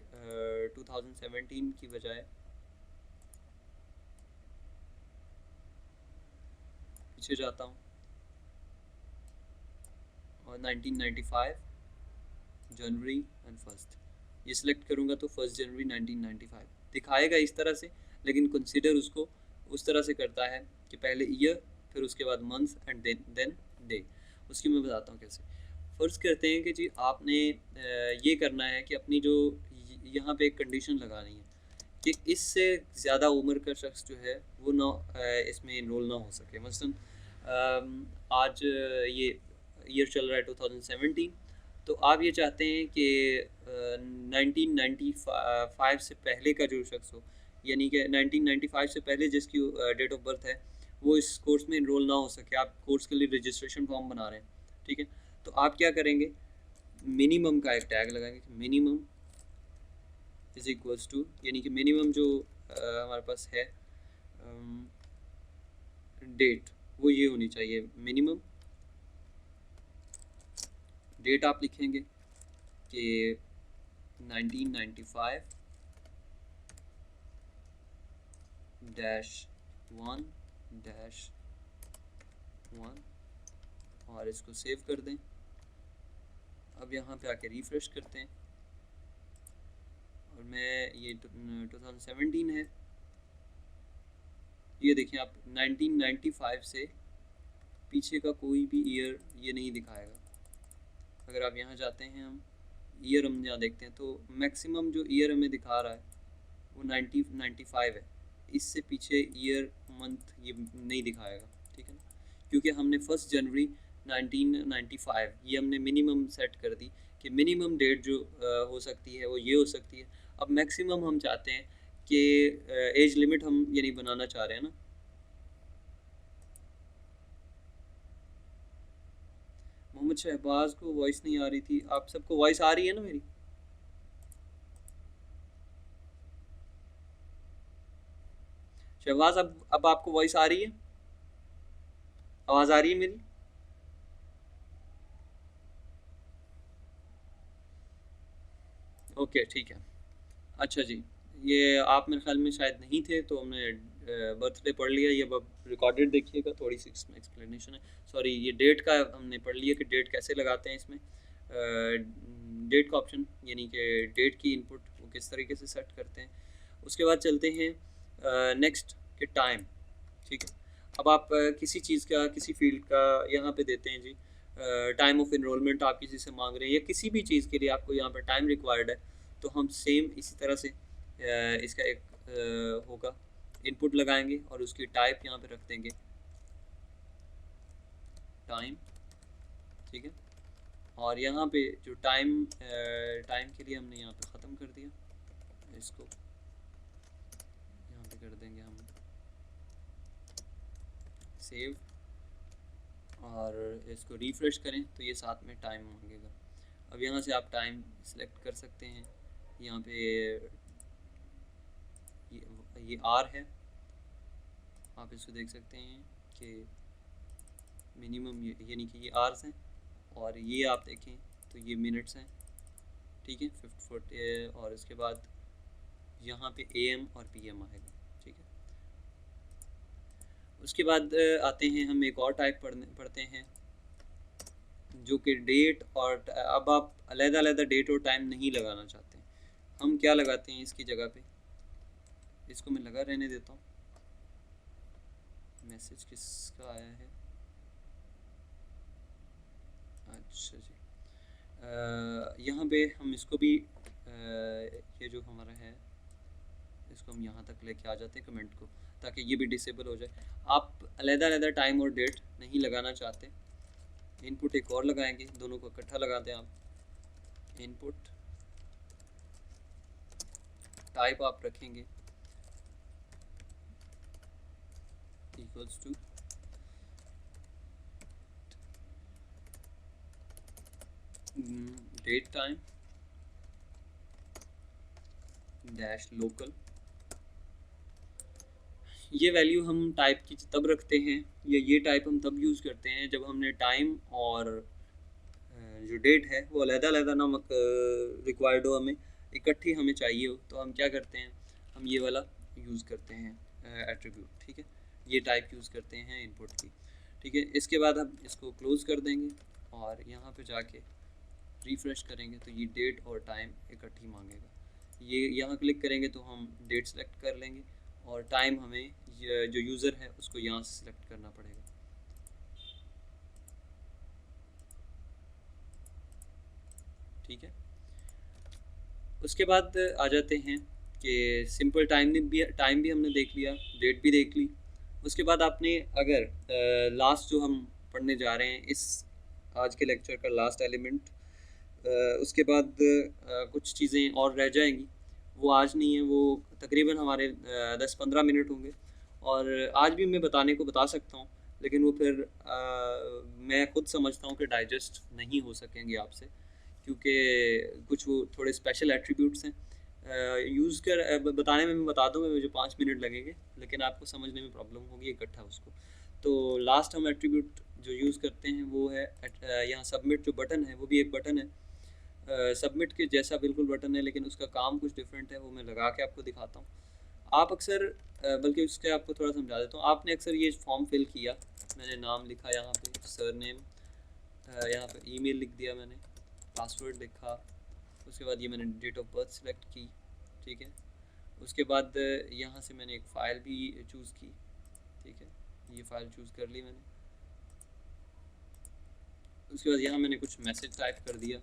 [SPEAKER 1] 2017 की बजाय पीछे जाता हूँ और 1995 जनवरी एंड फर्स्ट ये सिलेक्ट करूँगा तो 1 जनवरी 1995 दिखाएगा इस तरह से, लेकिन कंसीडर उसको उस तरह से करता है कि पहले ईयर, फिर उसके बाद मंथ एंड देन डे। उसकी मैं बताता हूँ कैसे। फ़र्ज़ करते हैं कि जी आपने ये करना है कि अपनी जो यहाँ पे एक कंडीशन लगानी है कि इससे ज़्यादा उम्र का शख्स जो है वो ना इसमें इनरोल ना हो सके। मसलन आज ये ईयर चल रहा है 2017, तो आप ये चाहते हैं कि 1995 से पहले का जो शख्स हो, यानी कि 1995 से पहले जिसकी डेट ऑफ बर्थ है वो इस कोर्स में इनरोल ना हो सके। आप कोर्स के लिए रजिस्ट्रेशन फॉर्म बना रहे हैं, ठीक है, तो आप क्या करेंगे, मिनिमम का एक टैग लगाएंगे, मिनिमम इज इक्वल्स टू, यानी कि मिनिमम जो हमारे पास है डेट, वो ये होनी चाहिए मिनिमम डेट। आप लिखेंगे कि 1995 -1 और इसको सेव कर दें। अब यहाँ पे आके रिफ़्रेश करते हैं और मैं ये 2017 है, ये देखें आप 1995 से पीछे का कोई भी ईयर ये नहीं दिखाएगा। अगर आप यहाँ जाते हैं, हम ईयर हम यहाँ देखते हैं तो मैक्सिमम जो ईयर हमें दिखा रहा है वो 95 है, इससे पीछे ईयर मंथ ये नहीं दिखाएगा। ठीक है ना, क्योंकि हमने 1 जनवरी 1995 ये हमने मिनिमम सेट कर दी कि मिनिमम डेट जो हो सकती है वो ये हो सकती है। अब मैक्सिमम हम चाहते हैं कि एज लिमिट हम यानी बनाना चाह रहे हैं ना। मोहम्मद शहबाज को वॉइस नहीं आ रही थी, आप सबको वॉइस आ रही है ना मेरी? शहबाज अब आपको वॉइस आ रही है, आवाज़ आ रही है मेरी? ओके ठीक है। अच्छा जी, ये आप मेरे ख्याल में शायद नहीं थे तो हमने बर्थडे पढ़ लिया, ये अब रिकॉर्डेड देखिएगा, थोड़ी सी इसमें एक्सप्लेनेशन है। सॉरी, ये डेट का हमने पढ़ लिया कि डेट कैसे लगाते हैं इसमें, डेट का ऑप्शन यानी कि डेट की इनपुट वो किस तरीके से सेट करते हैं। उसके बाद चलते हैं नेक्स्ट के टाइम। ठीक है, अब आप किसी चीज़ का, किसी फील्ड का यहाँ पे देते हैं जी टाइम ऑफ इनरोलमेंट, आप किसी से मांग रहे हैं या किसी भी चीज़ के लिए आपको यहाँ पर टाइम रिक्वायर्ड है, तो हम सेम इसी तरह से इसका एक होगा, इनपुट लगाएंगे और उसकी टाइप यहाँ पे रख देंगे टाइम। ठीक है, और यहाँ पे जो टाइम के लिए हमने यहाँ पे ख़त्म कर दिया, इसको यहाँ पे कर देंगे हम सेव और इसको रिफ़्रेश करें तो ये साथ में टाइम मांगेगा। अब यहाँ से आप टाइम सेलेक्ट कर सकते हैं, यहाँ पे ये आर है, आप इसको देख सकते हैं कि मिनिमम यानी कि ये आवर्स हैं, और ये आप देखें तो ये मिनट्स हैं, ठीक है 50 और इसके बाद यहाँ पे AM और PM आएगा, ठीक है। उसके बाद आते हैं हम एक और टाइप पढ़ते हैं जो कि डेट, और अब आप अलग-अलग डेट और टाइम नहीं लगाना चाहते, हम क्या लगाते हैं इसकी जगह पे, इसको मैं लगा रहने देता हूँ। मैसेज किसका आया है, अच्छा जी, यहाँ पे हम इसको भी ये जो हमारा है इसको हम यहाँ तक लेके आ जाते हैं कमेंट को, ताकि ये भी डिसेबल हो जाए। आप अलग-अलग टाइम और डेट नहीं लगाना चाहते, इनपुट एक और लगाएंगे, दोनों को इकट्ठा लगा दें आप, इनपुट टाइप आप रखेंगे equals to date time dash local. ये वैल्यू हम टाइप की तब रखते हैं, या ये टाइप हम तब यूज़ करते हैं जब हमने टाइम और जो डेट है वो अलग-अलग ना रिक्वायर्ड हो, हमें इकट्ठी हमें चाहिए हो, तो हम क्या करते हैं, हम ये वाला यूज़ करते हैं एट्रीब्यूट, ठीक है, ये टाइप यूज़ करते हैं इनपुट की, ठीक है। इसके बाद हम इसको क्लोज़ कर देंगे और यहाँ पे जाके रिफ़्रेश करेंगे तो ये डेट और टाइम इकट्ठी मांगेगा। ये यहाँ क्लिक करेंगे तो हम डेट सेलेक्ट कर लेंगे, और टाइम हमें जो यूज़र है उसको यहाँ से सिलेक्ट करना पड़ेगा, ठीक है। उसके बाद आ जाते हैं कि सिंपल टाइम भी हमने देख लिया, डेट भी देख ली। उसके बाद आपने अगर लास्ट जो हम पढ़ने जा रहे हैं इस आज के लेक्चर का लास्ट एलिमेंट, उसके बाद कुछ चीज़ें और रह जाएंगी, वो आज नहीं है, वो तकरीबन हमारे 10-15 मिनट होंगे, और आज भी मैं बताने को बता सकता हूँ, लेकिन वो फिर मैं खुद समझता हूँ कि डाइजेस्ट नहीं हो सकेंगे आपसे, क्योंकि कुछ वो थोड़े स्पेशल एट्रीब्यूट्स हैं, यूज़ कर बताने में मैं बता दूँगा, मुझे 5 मिनट लगेंगे, लेकिन आपको समझने में प्रॉब्लम होगी इकट्ठा उसको। तो लास्ट हम एट्रीब्यूट जो यूज़ करते हैं वो है यहाँ सबमिट जो बटन है वो भी एक बटन है, सबमिट के जैसा बिल्कुल बटन है, लेकिन उसका काम कुछ डिफरेंट है, वो मैं लगा के आपको दिखाता हूँ। आप अक्सर बल्कि उसके आपको थोड़ा समझा देता हूँ, आपने अक्सर ये फॉर्म फिल किया, मैंने नाम लिखा यहाँ पे, सरनेम, यहाँ पे ईमेल लिख दिया मैंने, पासवर्ड लिखा, उसके बाद ये मैंने डेट ऑफ बर्थ सेलेक्ट की, ठीक है। उसके बाद यहाँ से मैंने एक फ़ाइल भी चूज़ की, ठीक है, ये फ़ाइल चूज़ कर ली मैंने। उसके बाद यहाँ मैंने कुछ मैसेज टाइप कर दिया।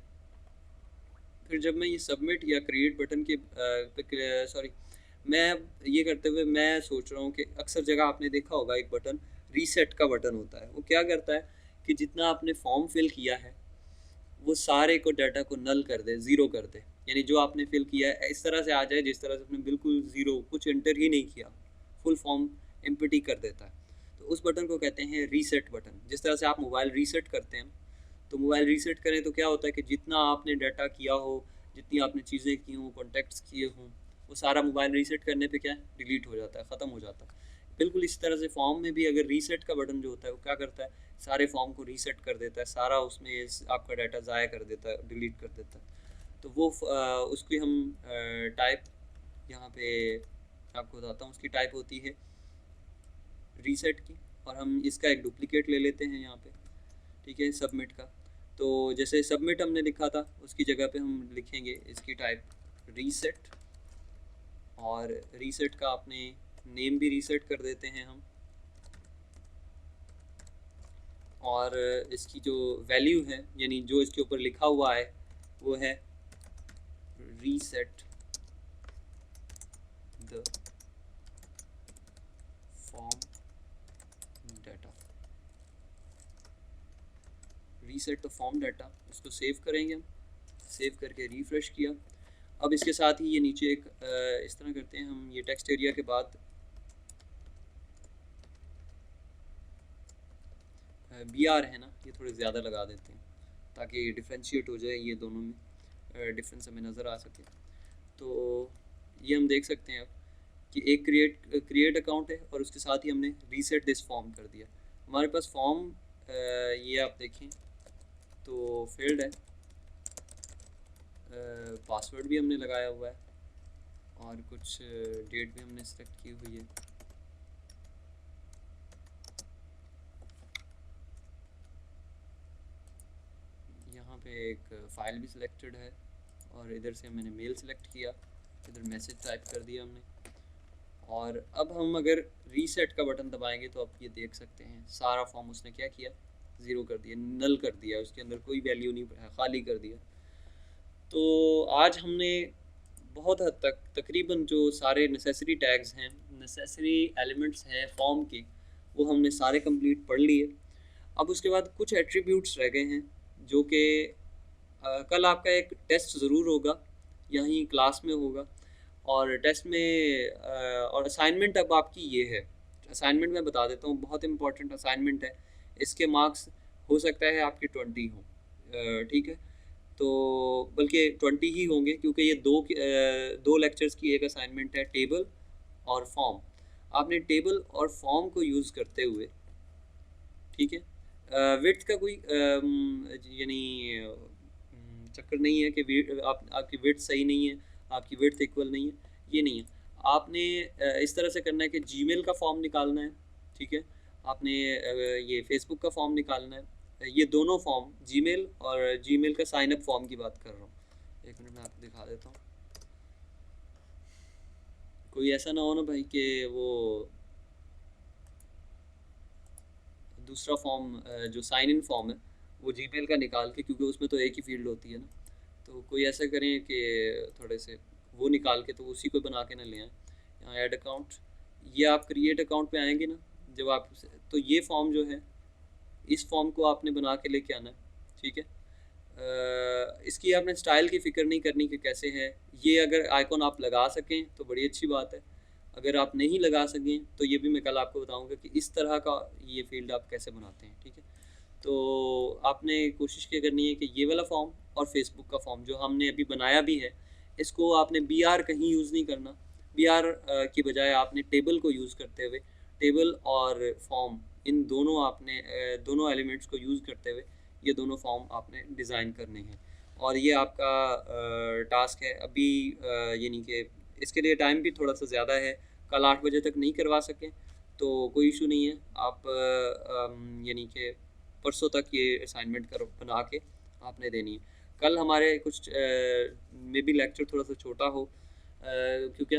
[SPEAKER 1] फिर जब मैं ये सबमिट या क्रिएट बटन के सॉरी, मैं ये करते हुए मैं सोच रहा हूँ कि अक्सर जगह आपने देखा होगा एक बटन रीसेट का बटन होता है, वो क्या करता है कि जितना आपने फॉर्म फिल किया है वो सारे को डाटा को नल कर दे, ज़ीरो कर दे, यानी जो आपने फिल किया है इस तरह से आ जाए जिस तरह से आपने बिल्कुल ज़ीरो, कुछ एंटर ही नहीं किया, फुल फॉर्म एम्प्टी कर देता है। तो उस बटन को कहते हैं रीसेट बटन। जिस तरह से आप मोबाइल रीसेट करते हैं, तो मोबाइल रीसेट करें तो क्या होता है कि जितना आपने डाटा किया हो, जितनी आपने चीज़ें की हों, कॉन्टैक्ट्स किए हों, वो सारा मोबाइल रीसेट करने पे क्या डिलीट हो जाता है, ख़त्म हो जाता है। बिल्कुल इसी तरह से फॉर्म में भी अगर रीसेट का बटन जो होता है वो क्या करता है, सारे फॉर्म को रीसेट कर देता है, सारा उसमें आपका डाटा ज़ाया कर देता है, डिलीट कर देता है। तो वो उसकी हम टाइप यहाँ पे आपको बताता हूँ, उसकी टाइप होती है रीसेट की, और हम इसका एक डुप्लीकेट ले लेते हैं यहाँ पे, ठीक है, सबमिट का। तो जैसे सबमिट हमने लिखा था उसकी जगह पे हम लिखेंगे इसकी टाइप रीसेट, और रीसेट का अपने नेम भी रीसेट कर देते हैं हम, और इसकी जो वैल्यू है यानी जो इसके ऊपर लिखा हुआ है वो है reset the form data, reset the form data. इसको सेव करेंगे हम, सेव करके रिफ़्रेश किया। अब इसके साथ ही ये नीचे एक इस तरह करते हैं हम, ये टेक्स्ट एरिया के बाद BR है ना, ये थोड़े ज़्यादा लगा देते हैं ताकि डिफ्रेंशिएट हो जाए, ये दोनों में डिफरेंस हमें नज़र आ सके। तो ये हम देख सकते हैं अब कि एक क्रिएट अकाउंट है और उसके साथ ही हमने रीसेट दिस फॉर्म कर दिया। हमारे पास फॉर्म ये आप देखें तो फील्ड है, पासवर्ड भी हमने लगाया हुआ है और कुछ डेट भी हमने सेलेक्ट की हुई है। यहाँ पे एक फ़ाइल भी सिलेक्टेड है और इधर से मैंने मेल सेलेक्ट किया, इधर मैसेज टाइप कर दिया हमने। और अब हम अगर रीसेट का बटन दबाएंगे तो आप ये देख सकते हैं सारा फॉर्म उसने क्या किया, ज़ीरो कर दिया, नल कर दिया, उसके अंदर कोई वैल्यू नहीं, खाली कर दिया। तो आज हमने बहुत हद तक तकरीबन जो सारे नेसेसरी टैग्स हैं, नेसेसरी एलिमेंट्स हैं फॉर्म के, वो हमने सारे कंप्लीट पढ़ लिए। अब उसके बाद कुछ एट्रीब्यूट्स रह गए हैं जो कि कल आपका एक टेस्ट ज़रूर होगा, यहीं क्लास में होगा। और टेस्ट में और असाइनमेंट अब आपकी ये है, असाइनमेंट मैं बता देता हूँ, बहुत इंपॉर्टेंट असाइनमेंट है। इसके मार्क्स हो सकता है आपके 20 हों, ठीक है, तो बल्कि 20 ही होंगे क्योंकि ये दो लेक्चर्स की एक असाइनमेंट है, टेबल और फॉर्म। आपने टेबल और फॉर्म को यूज़ करते हुए, ठीक है, विड्थ का कोई यानी चक्कर नहीं है कि आपकी विड्थ सही नहीं है, आपकी विड्थ इक्वल नहीं है, ये नहीं है। आपने इस तरह से करना है कि जीमेल का फॉर्म निकालना है, ठीक है, आपने ये फेसबुक का फॉर्म निकालना है, ये दोनों फॉर्म, जीमेल और जीमेल का साइन अप फॉर्म की बात कर रहा हूँ। एक मिनट में आपको दिखा देता हूँ, कोई ऐसा ना हो ना भाई कि वो दूसरा फॉर्म जो साइन इन फॉर्म है वो जीमेल का निकाल के, क्योंकि उसमें तो एक ही फील्ड होती है ना, तो कोई ऐसा करें कि थोड़े से वो निकाल के तो उसी को बना के ना ले आएँ। यहाँ ऐड अकाउंट, ये आप क्रिएट अकाउंट पे आएंगे ना जब आप, तो ये फॉर्म जो है इस फॉर्म को आपने बना के लेके आना है, ठीक है। इसकी आपने स्टाइल की फ़िक्र नहीं करनी कि कैसे है, ये अगर आइकॉन आप लगा सकें तो बड़ी अच्छी बात है, अगर आप नहीं लगा सकें तो ये भी मैं कल आपको बताऊंगा कि इस तरह का ये फील्ड आप कैसे बनाते हैं, ठीक है। तो आपने कोशिश क्या करनी है कि ये वाला फॉर्म और फेसबुक का फॉर्म जो हमने अभी बनाया भी है, इसको आपने BR कहीं यूज़ नहीं करना। BR की बजाय आपने टेबल को यूज़ करते हुए, टेबल और फॉर्म इन दोनों आपने दोनों एलिमेंट्स को यूज़ करते हुए ये दोनों फॉर्म आपने डिज़ाइन करने हैं। और ये आपका टास्क है अभी, यानी कि इसके लिए टाइम भी थोड़ा सा ज़्यादा है, कल 8 बजे तक नहीं करवा सकें तो कोई इशू नहीं है, आप यानी कि परसों तक ये असाइनमेंट कर बना के आपने देनी है। कल हमारे कुछ मे बी लेक्चर थोड़ा सा छोटा हो, क्योंकि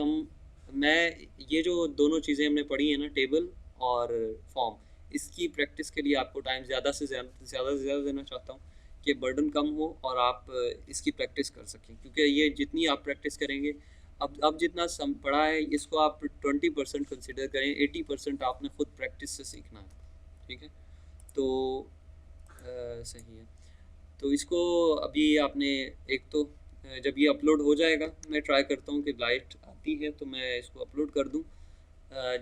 [SPEAKER 1] मैं ये जो दोनों चीज़ें हमने पढ़ी हैं ना, टेबल और फॉर्म, इसकी प्रैक्टिस के लिए आपको टाइम ज़्यादा से ज़्यादा देना चाहता हूँ कि बर्डन कम हो और आप इसकी प्रैक्टिस कर सकें, क्योंकि ये जितनी आप प्रैक्टिस करेंगे, अब जितना सम पढ़ा है इसको आप 20% कंसिडर करें, 80% आपने खुद प्रैक्टिस से सीखना है, ठीक है। तो सही है, तो इसको अभी आपने एक तो जब ये अपलोड हो जाएगा, मैं ट्राई करता हूँ कि लाइट आती है तो मैं इसको अपलोड कर दूँ।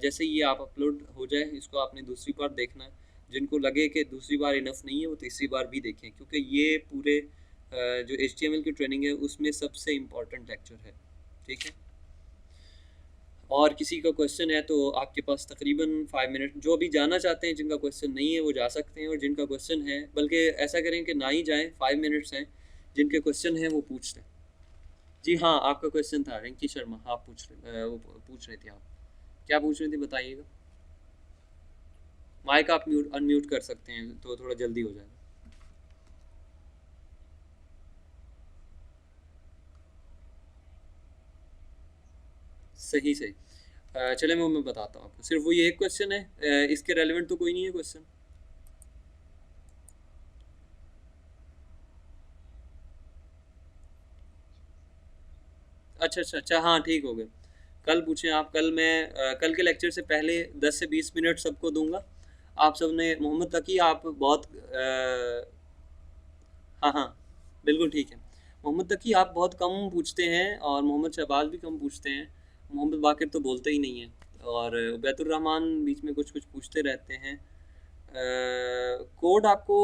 [SPEAKER 1] जैसे ये आप अपलोड हो जाए, इसको आपने दूसरी बार देखना है, जिनको लगे कि दूसरी बार इनफ नहीं है वो तीसरी बार भी देखें, क्योंकि ये पूरे जो HTML की ट्रेनिंग है उसमें सबसे इम्पॉर्टेंट लेक्चर है, ठीक है। और किसी का क्वेश्चन है तो आपके पास तकरीबन 5 मिनट, जो भी जाना चाहते हैं, जिनका क्वेश्चन नहीं है वो जा सकते हैं, और जिनका क्वेश्चन है, बल्कि ऐसा करें कि ना ही जाएं, 5 मिनट्स हैं, जिनके क्वेश्चन हैं वो पूछ लें। जी हाँ, आपका क्वेश्चन था रिंकी शर्मा, आप वो पूछ रहे थे, आप क्या पूछ रहे थे बताइएगा। माइक आप अनम्यूट कर सकते हैं तो थोड़ा जल्दी हो जाएगा। सही सही, चले मैं बताता हूँ आपको, सिर्फ वो ये एक क्वेश्चन है, इसके रेलिवेंट तो कोई नहीं है क्वेश्चन। अच्छा अच्छा अच्छा, हाँ ठीक हो गया, कल पूछें आप, कल मैं कल के लेक्चर से पहले 10 से 20 मिनट सबको दूंगा। आप सब ने, मोहम्मद तकी आप बहुत हाँ हाँ बिल्कुल ठीक है, मोहम्मद तकी आप बहुत कम पूछते हैं और मोहम्मद शहबाज भी कम पूछते हैं, मोहम्मद बाकिर तो बोलते ही नहीं है, और उबैदुर रहमान बीच में कुछ कुछ पूछते रहते हैं। कोड आपको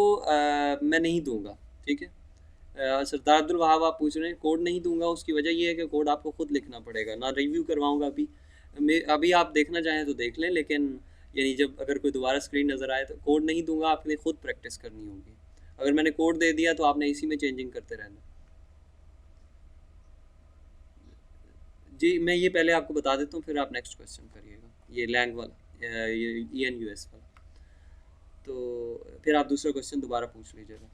[SPEAKER 1] मैं नहीं दूंगा, ठीक है। सरदार अब्दुल वहाब आप पूछ रहे हैं, कोड नहीं दूंगा, उसकी वजह ये है कि कोड आपको खुद लिखना पड़ेगा, ना रिव्यू करवाऊंगा अभी। अभी आप देखना चाहें तो देख लें, लेकिन यानी जब अगर कोई दोबारा स्क्रीन नज़र आए तो कोड नहीं दूंगा, आपके लिए खुद प्रैक्टिस करनी होगी। अगर मैंने कोड दे दिया तो आपने इसी में चेंजिंग करते रहना। जी मैं ये पहले आपको बता देता हूँ, फिर आप नेक्स्ट क्वेश्चन करिएगा, ये लैंग वाला, ये ENUS वाला। तो फिर आप दूसरा क्वेश्चन दोबारा पूछ लीजिएगा।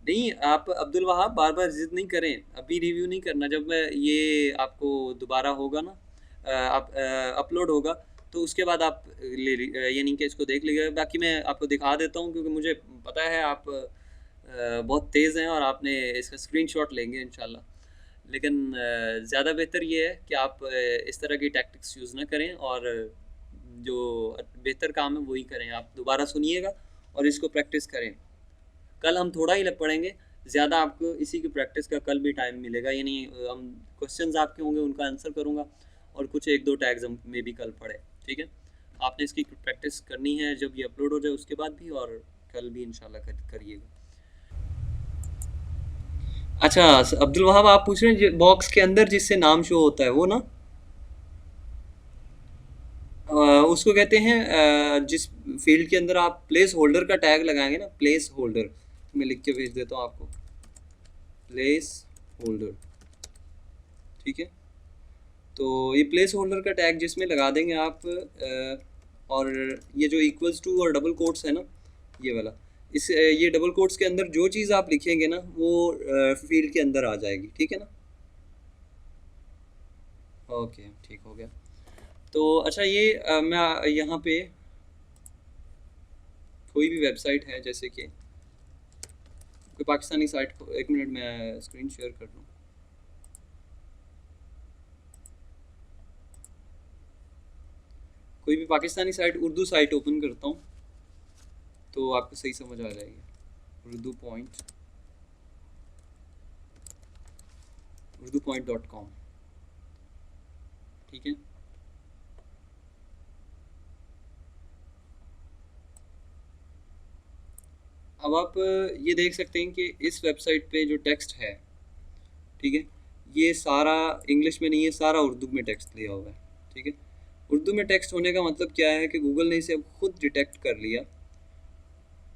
[SPEAKER 1] नहीं, आप अब्दुल वहाब बार बार जिद नहीं करें, अभी रिव्यू नहीं करना। जब मैं ये आपको दोबारा होगा ना, आप अपलोड होगा तो उसके बाद आप यानी कि इसको देख लीजिएगा। बाकी मैं आपको दिखा देता हूँ क्योंकि मुझे पता है आप बहुत तेज़ हैं और आपने इसका स्क्रीनशॉट लेंगे इंशाल्लाह। लेकिन ज़्यादा बेहतर ये है कि आप इस तरह की टैक्टिक्स यूज़ ना करें और जो बेहतर काम है वही करें। आप दोबारा सुनिएगा और इसको प्रैक्टिस करें। कल हम थोड़ा ही लग पड़ेंगे, ज़्यादा आपको इसी की प्रैक्टिस का कल भी टाइम मिलेगा। यानी हम क्वेश्चंस आपके होंगे उनका आंसर करूँगा और कुछ एक दो टैग्स हम में भी कल पढ़े, ठीक है। आपने इसकी प्रैक्टिस करनी है जब ये अपलोड हो जाए उसके बाद भी, और कल भी इंशाल्लाह करिएगा। अच्छा अब्दुल वहाब, आप पूछ रहे हैं बॉक्स के अंदर जिससे नाम शो होता है वो ना, उसको कहते हैं जिस फील्ड के अंदर आप प्लेस होल्डर का टैग लगाएंगे ना, प्लेस होल्डर, मैं लिख के भेज देता हूँ आपको, प्लेस होल्डर, ठीक है। तो ये प्लेस होल्डर का टैग जिसमें लगा देंगे आप, और ये जो इक्वल्स टू और डबल कोट्स है ना, ये वाला, इस ये डबल कोट्स के अंदर जो चीज़ आप लिखेंगे ना वो फील्ड के अंदर आ जाएगी, ठीक है ना। ओके ठीक हो गया। तो अच्छा ये मैं यहाँ पे कोई भी वेबसाइट है, जैसे कि कोई पाकिस्तानी साइट को, एक मिनट मैं स्क्रीन शेयर कर लूँ। कोई भी Pakistani site, Urdu site open करता हूँ तो आपको सही समझ आ जाएगी। urdu.com, ठीक है। अब आप ये देख सकते हैं कि इस वेबसाइट पे जो टेक्स्ट है, ठीक है, ये सारा इंग्लिश में नहीं है, सारा उर्दू में टेक्स्ट लिया हुआ है, ठीक है। उर्दू में टेक्स्ट होने का मतलब क्या है कि गूगल ने इसे अब खुद डिटेक्ट कर लिया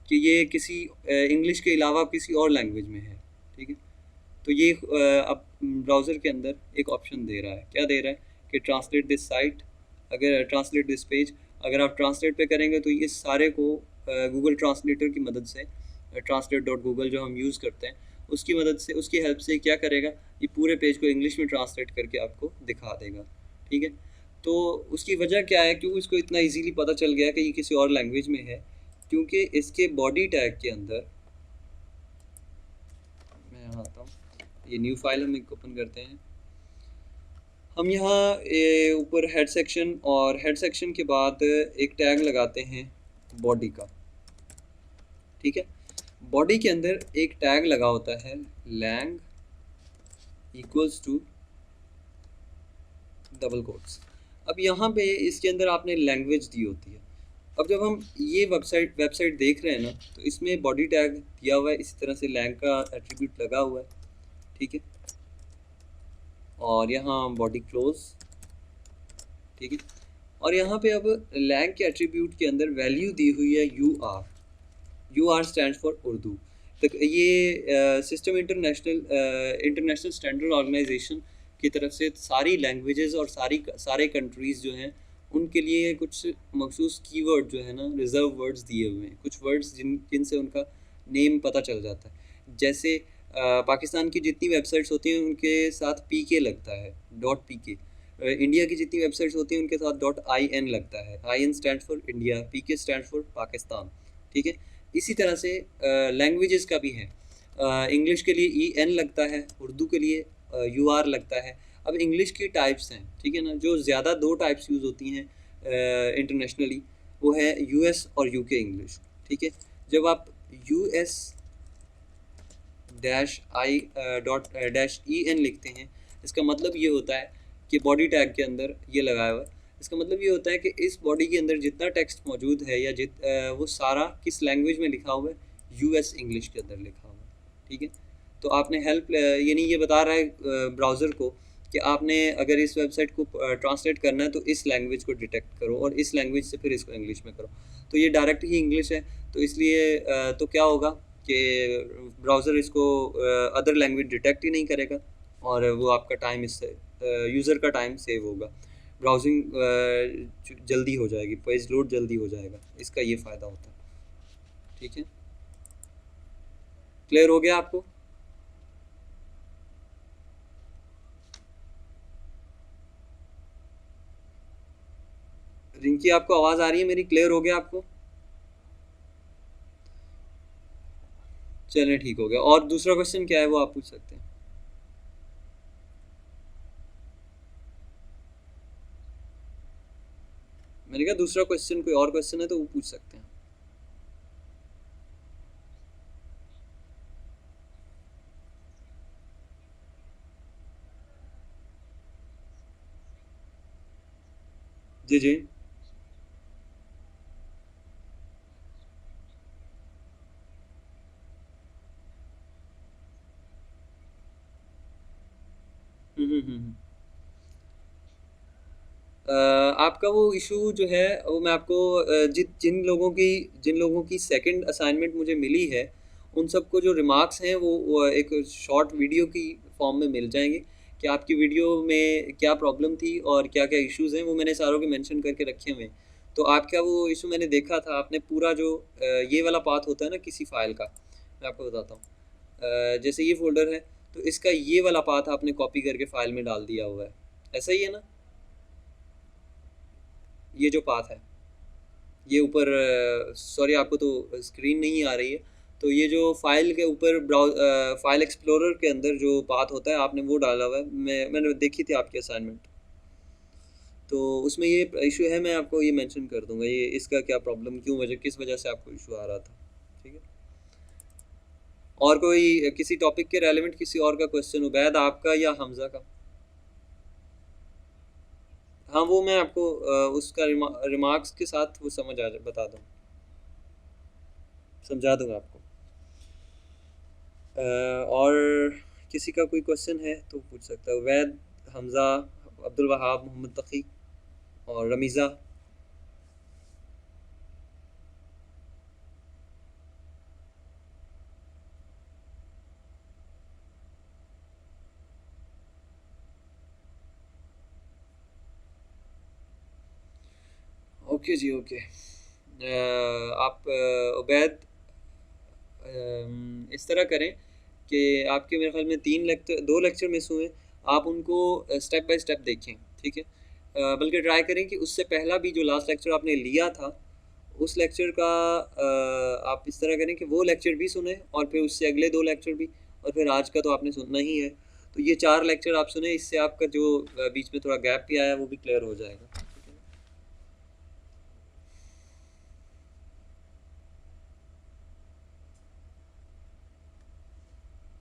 [SPEAKER 1] कि ये किसी इंग्लिश के अलावा किसी और लैंग्वेज में है, ठीक है। तो ये अब ब्राउज़र के अंदर एक ऑप्शन दे रहा है, क्या दे रहा है कि ट्रांसलेट दिस साइट, अगर ट्रांसलेट दिस पेज, अगर आप ट्रांसलेट पे करेंगे तो इस सारे को गूगल ट्रांसलेटर की मदद से, translate.google जो हम यूज़ करते हैं उसकी मदद से, उसकी हेल्प से क्या करेगा, ये पूरे पेज को इंग्लिश में ट्रांसलेट करके आपको दिखा देगा, ठीक है। तो उसकी वजह क्या है, क्यों इसको इतना इजीली पता चल गया कि ये किसी और लैंग्वेज में है, क्योंकि इसके बॉडी टैग के अंदर, मैं यहाँ आता हूँ, ये न्यू फाइल हम एक ओपन करते हैं। हम यहाँ ऊपर हेड सेक्शन, और हेड सेक्शन के बाद एक टैग लगाते हैं बॉडी का, ठीक है। बॉडी के अंदर एक टैग लगा होता है lang equals to double quotes. अब यहाँ पे इसके अंदर आपने लैंग्वेज दी होती है। अब जब हम ये वेबसाइट देख रहे हैं ना, तो इसमें बॉडी टैग दिया हुआ है, इसी तरह से लैंग का एट्रीब्यूट लगा हुआ है, ठीक है। और यहाँ बॉडी क्लोज, ठीक है। और यहाँ पे अब लैंग के एट्रीब्यूट के अंदर वैल्यू दी हुई है UR स्टैंड फॉर उर्दू। तो ये सिस्टम इंटरनेशनल स्टैंडर्ड ऑर्गेनाइजेशन की तरफ से सारी लैंग्वेजेस और सारे कंट्रीज़ जो हैं उनके लिए कुछ मखसूस कीवर्ड जो है ना, रिजर्व वर्ड्स दिए हुए हैं, कुछ वर्ड्स जिनसे उनका नेम पता चल जाता है। जैसे पाकिस्तान की जितनी वेबसाइट्स होती हैं उनके साथ PK लगता है, .pk। इंडिया की जितनी वेबसाइट्स होती हैं उनके साथ .in लगता है, IN stand for India, PK stand for Pakistan, ठीक है। इसी तरह से लैंग्वेजेस का भी है, इंग्लिश के लिए EN लगता है, उर्दू के लिए UR लगता है। अब इंग्लिश की टाइप्स हैं, ठीक है ना, जो ज़्यादा दो टाइप्स यूज़ होती हैं इंटरनेशनली, वो है US और UK इंग्लिश, ठीक है। जब आप US-I.EN लिखते हैं, इसका मतलब ये होता है कि बॉडी टैग के अंदर ये लगाया हुआ है, इसका मतलब ये होता है कि इस बॉडी के अंदर जितना टेक्स्ट मौजूद है या वो सारा किस लैंग्वेज में लिखा हुआ है, US इंग्लिश के अंदर लिखा हुआ है, ठीक है। तो आपने हेल्प, यानी ये बता रहा है ब्राउज़र को कि आपने अगर इस वेबसाइट को ट्रांसलेट करना है तो इस लैंग्वेज को डिटेक्ट करो और इस लैंग्वेज से फिर इसको इंग्लिश में करो। तो ये डायरेक्ट ही इंग्लिश है, तो इसलिए तो क्या होगा कि ब्राउज़र इसको अदर लैंग्वेज डिटेक्ट ही नहीं करेगा और वो आपका टाइम इससे यूज़र का टाइम सेव होगा, ब्राउजिंग जल्दी हो जाएगी, पेज लोड जल्दी हो जाएगा, इसका ये फ़ायदा होता है। ठीक है, क्लियर हो गया आपको? रिंकी आपको आवाज़ आ रही है मेरी? क्लियर हो गया आपको? चलिए ठीक हो गया। और दूसरा क्वेश्चन क्या है वो आप पूछ सकते हैं। मैंने कहा दूसरा क्वेश्चन, कोई और क्वेश्चन है तो वो पूछ सकते हैं। जी जी। हम्म। आपका वो इशू जो है वो मैं आपको जिन लोगों की सेकंड असाइनमेंट मुझे मिली है उन सबको जो रिमार्क्स हैं वो एक शॉर्ट वीडियो की फॉर्म में मिल जाएंगे कि आपकी वीडियो में क्या प्रॉब्लम थी और क्या क्या इश्यूज हैं, वो मैंने सारों के मेंशन करके रखे हुए हैं। तो आपका वो इशू मैंने देखा था, आपने पूरा जो ये वाला पाथ होता है ना किसी फाइल का, मैं आपको बताता हूँ। जैसे ये फोल्डर है तो इसका ये वाला पाथ आपने कॉपी करके फाइल में डाल दिया हुआ है, ऐसा ही है ना? ये जो पाथ है, ये ऊपर, सॉरी आपको तो स्क्रीन नहीं आ रही है, तो ये जो फाइल के ऊपर फाइल एक्सप्लोरर के अंदर जो पाथ होता है आपने वो डाला हुआ है, मैंने देखी थी आपकी असाइनमेंट, तो उसमें ये इशू है, मैं आपको ये मेंशन कर दूंगा ये इसका क्या प्रॉब्लम, किस वजह से आपको इशू आ रहा था। ठीक है, और कोई किसी टॉपिक के रेलेवेंट किसी और का क्वेश्चन, उबैद आपका या हमजा का? हाँ वो मैं आपको उसका रिमार्क्स के साथ वो बता दूँ, समझा दूंगा आपको। और किसी का कोई क्वेश्चन है तो पूछ सकता है, वैद, हमज़ा, अब्दुल वहाब, मोहम्मद तकी और रमीज़ा। ओके जी, ओके। आप उबैद, इस तरह करें कि आपके मेरे ख्याल में 2 लेक्चर मिस हुए, आप उनको स्टेप बाय स्टेप देखें। ठीक है, बल्कि ट्राई करें कि उससे पहला भी जो लास्ट लेक्चर आपने लिया था उस लेक्चर का आप इस तरह करें कि वो लेक्चर भी सुने और फिर उससे अगले 2 लेक्चर भी, और फिर आज का तो आपने सुनना ही है, तो ये 4 लेक्चर आप सुने, इससे आपका जो बीच में थोड़ा गैप भी आया वो भी क्लियर हो जाएगा।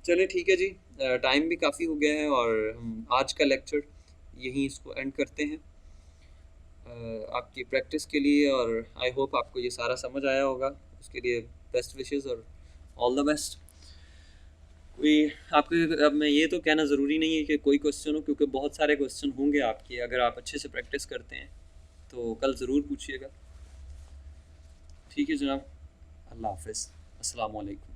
[SPEAKER 1] चलिए ठीक है जी, टाइम भी काफ़ी हो गया है और हम आज का लेक्चर यहीं इसको एंड करते हैं। आपकी प्रैक्टिस के लिए, और आई होप आपको ये सारा समझ आया होगा, उसके लिए बेस्ट विशेस और ऑल द बेस्ट। कोई आपके, अब मैं ये तो कहना ज़रूरी नहीं है कि कोई क्वेश्चन हो, क्योंकि बहुत सारे क्वेश्चन होंगे आपके, अगर आप अच्छे से प्रैक्टिस करते हैं तो कल ज़रूर पूछिएगा। ठीक है जनाब, अल्लाह हाफ़िज़, अस्सलाम वालेकुम।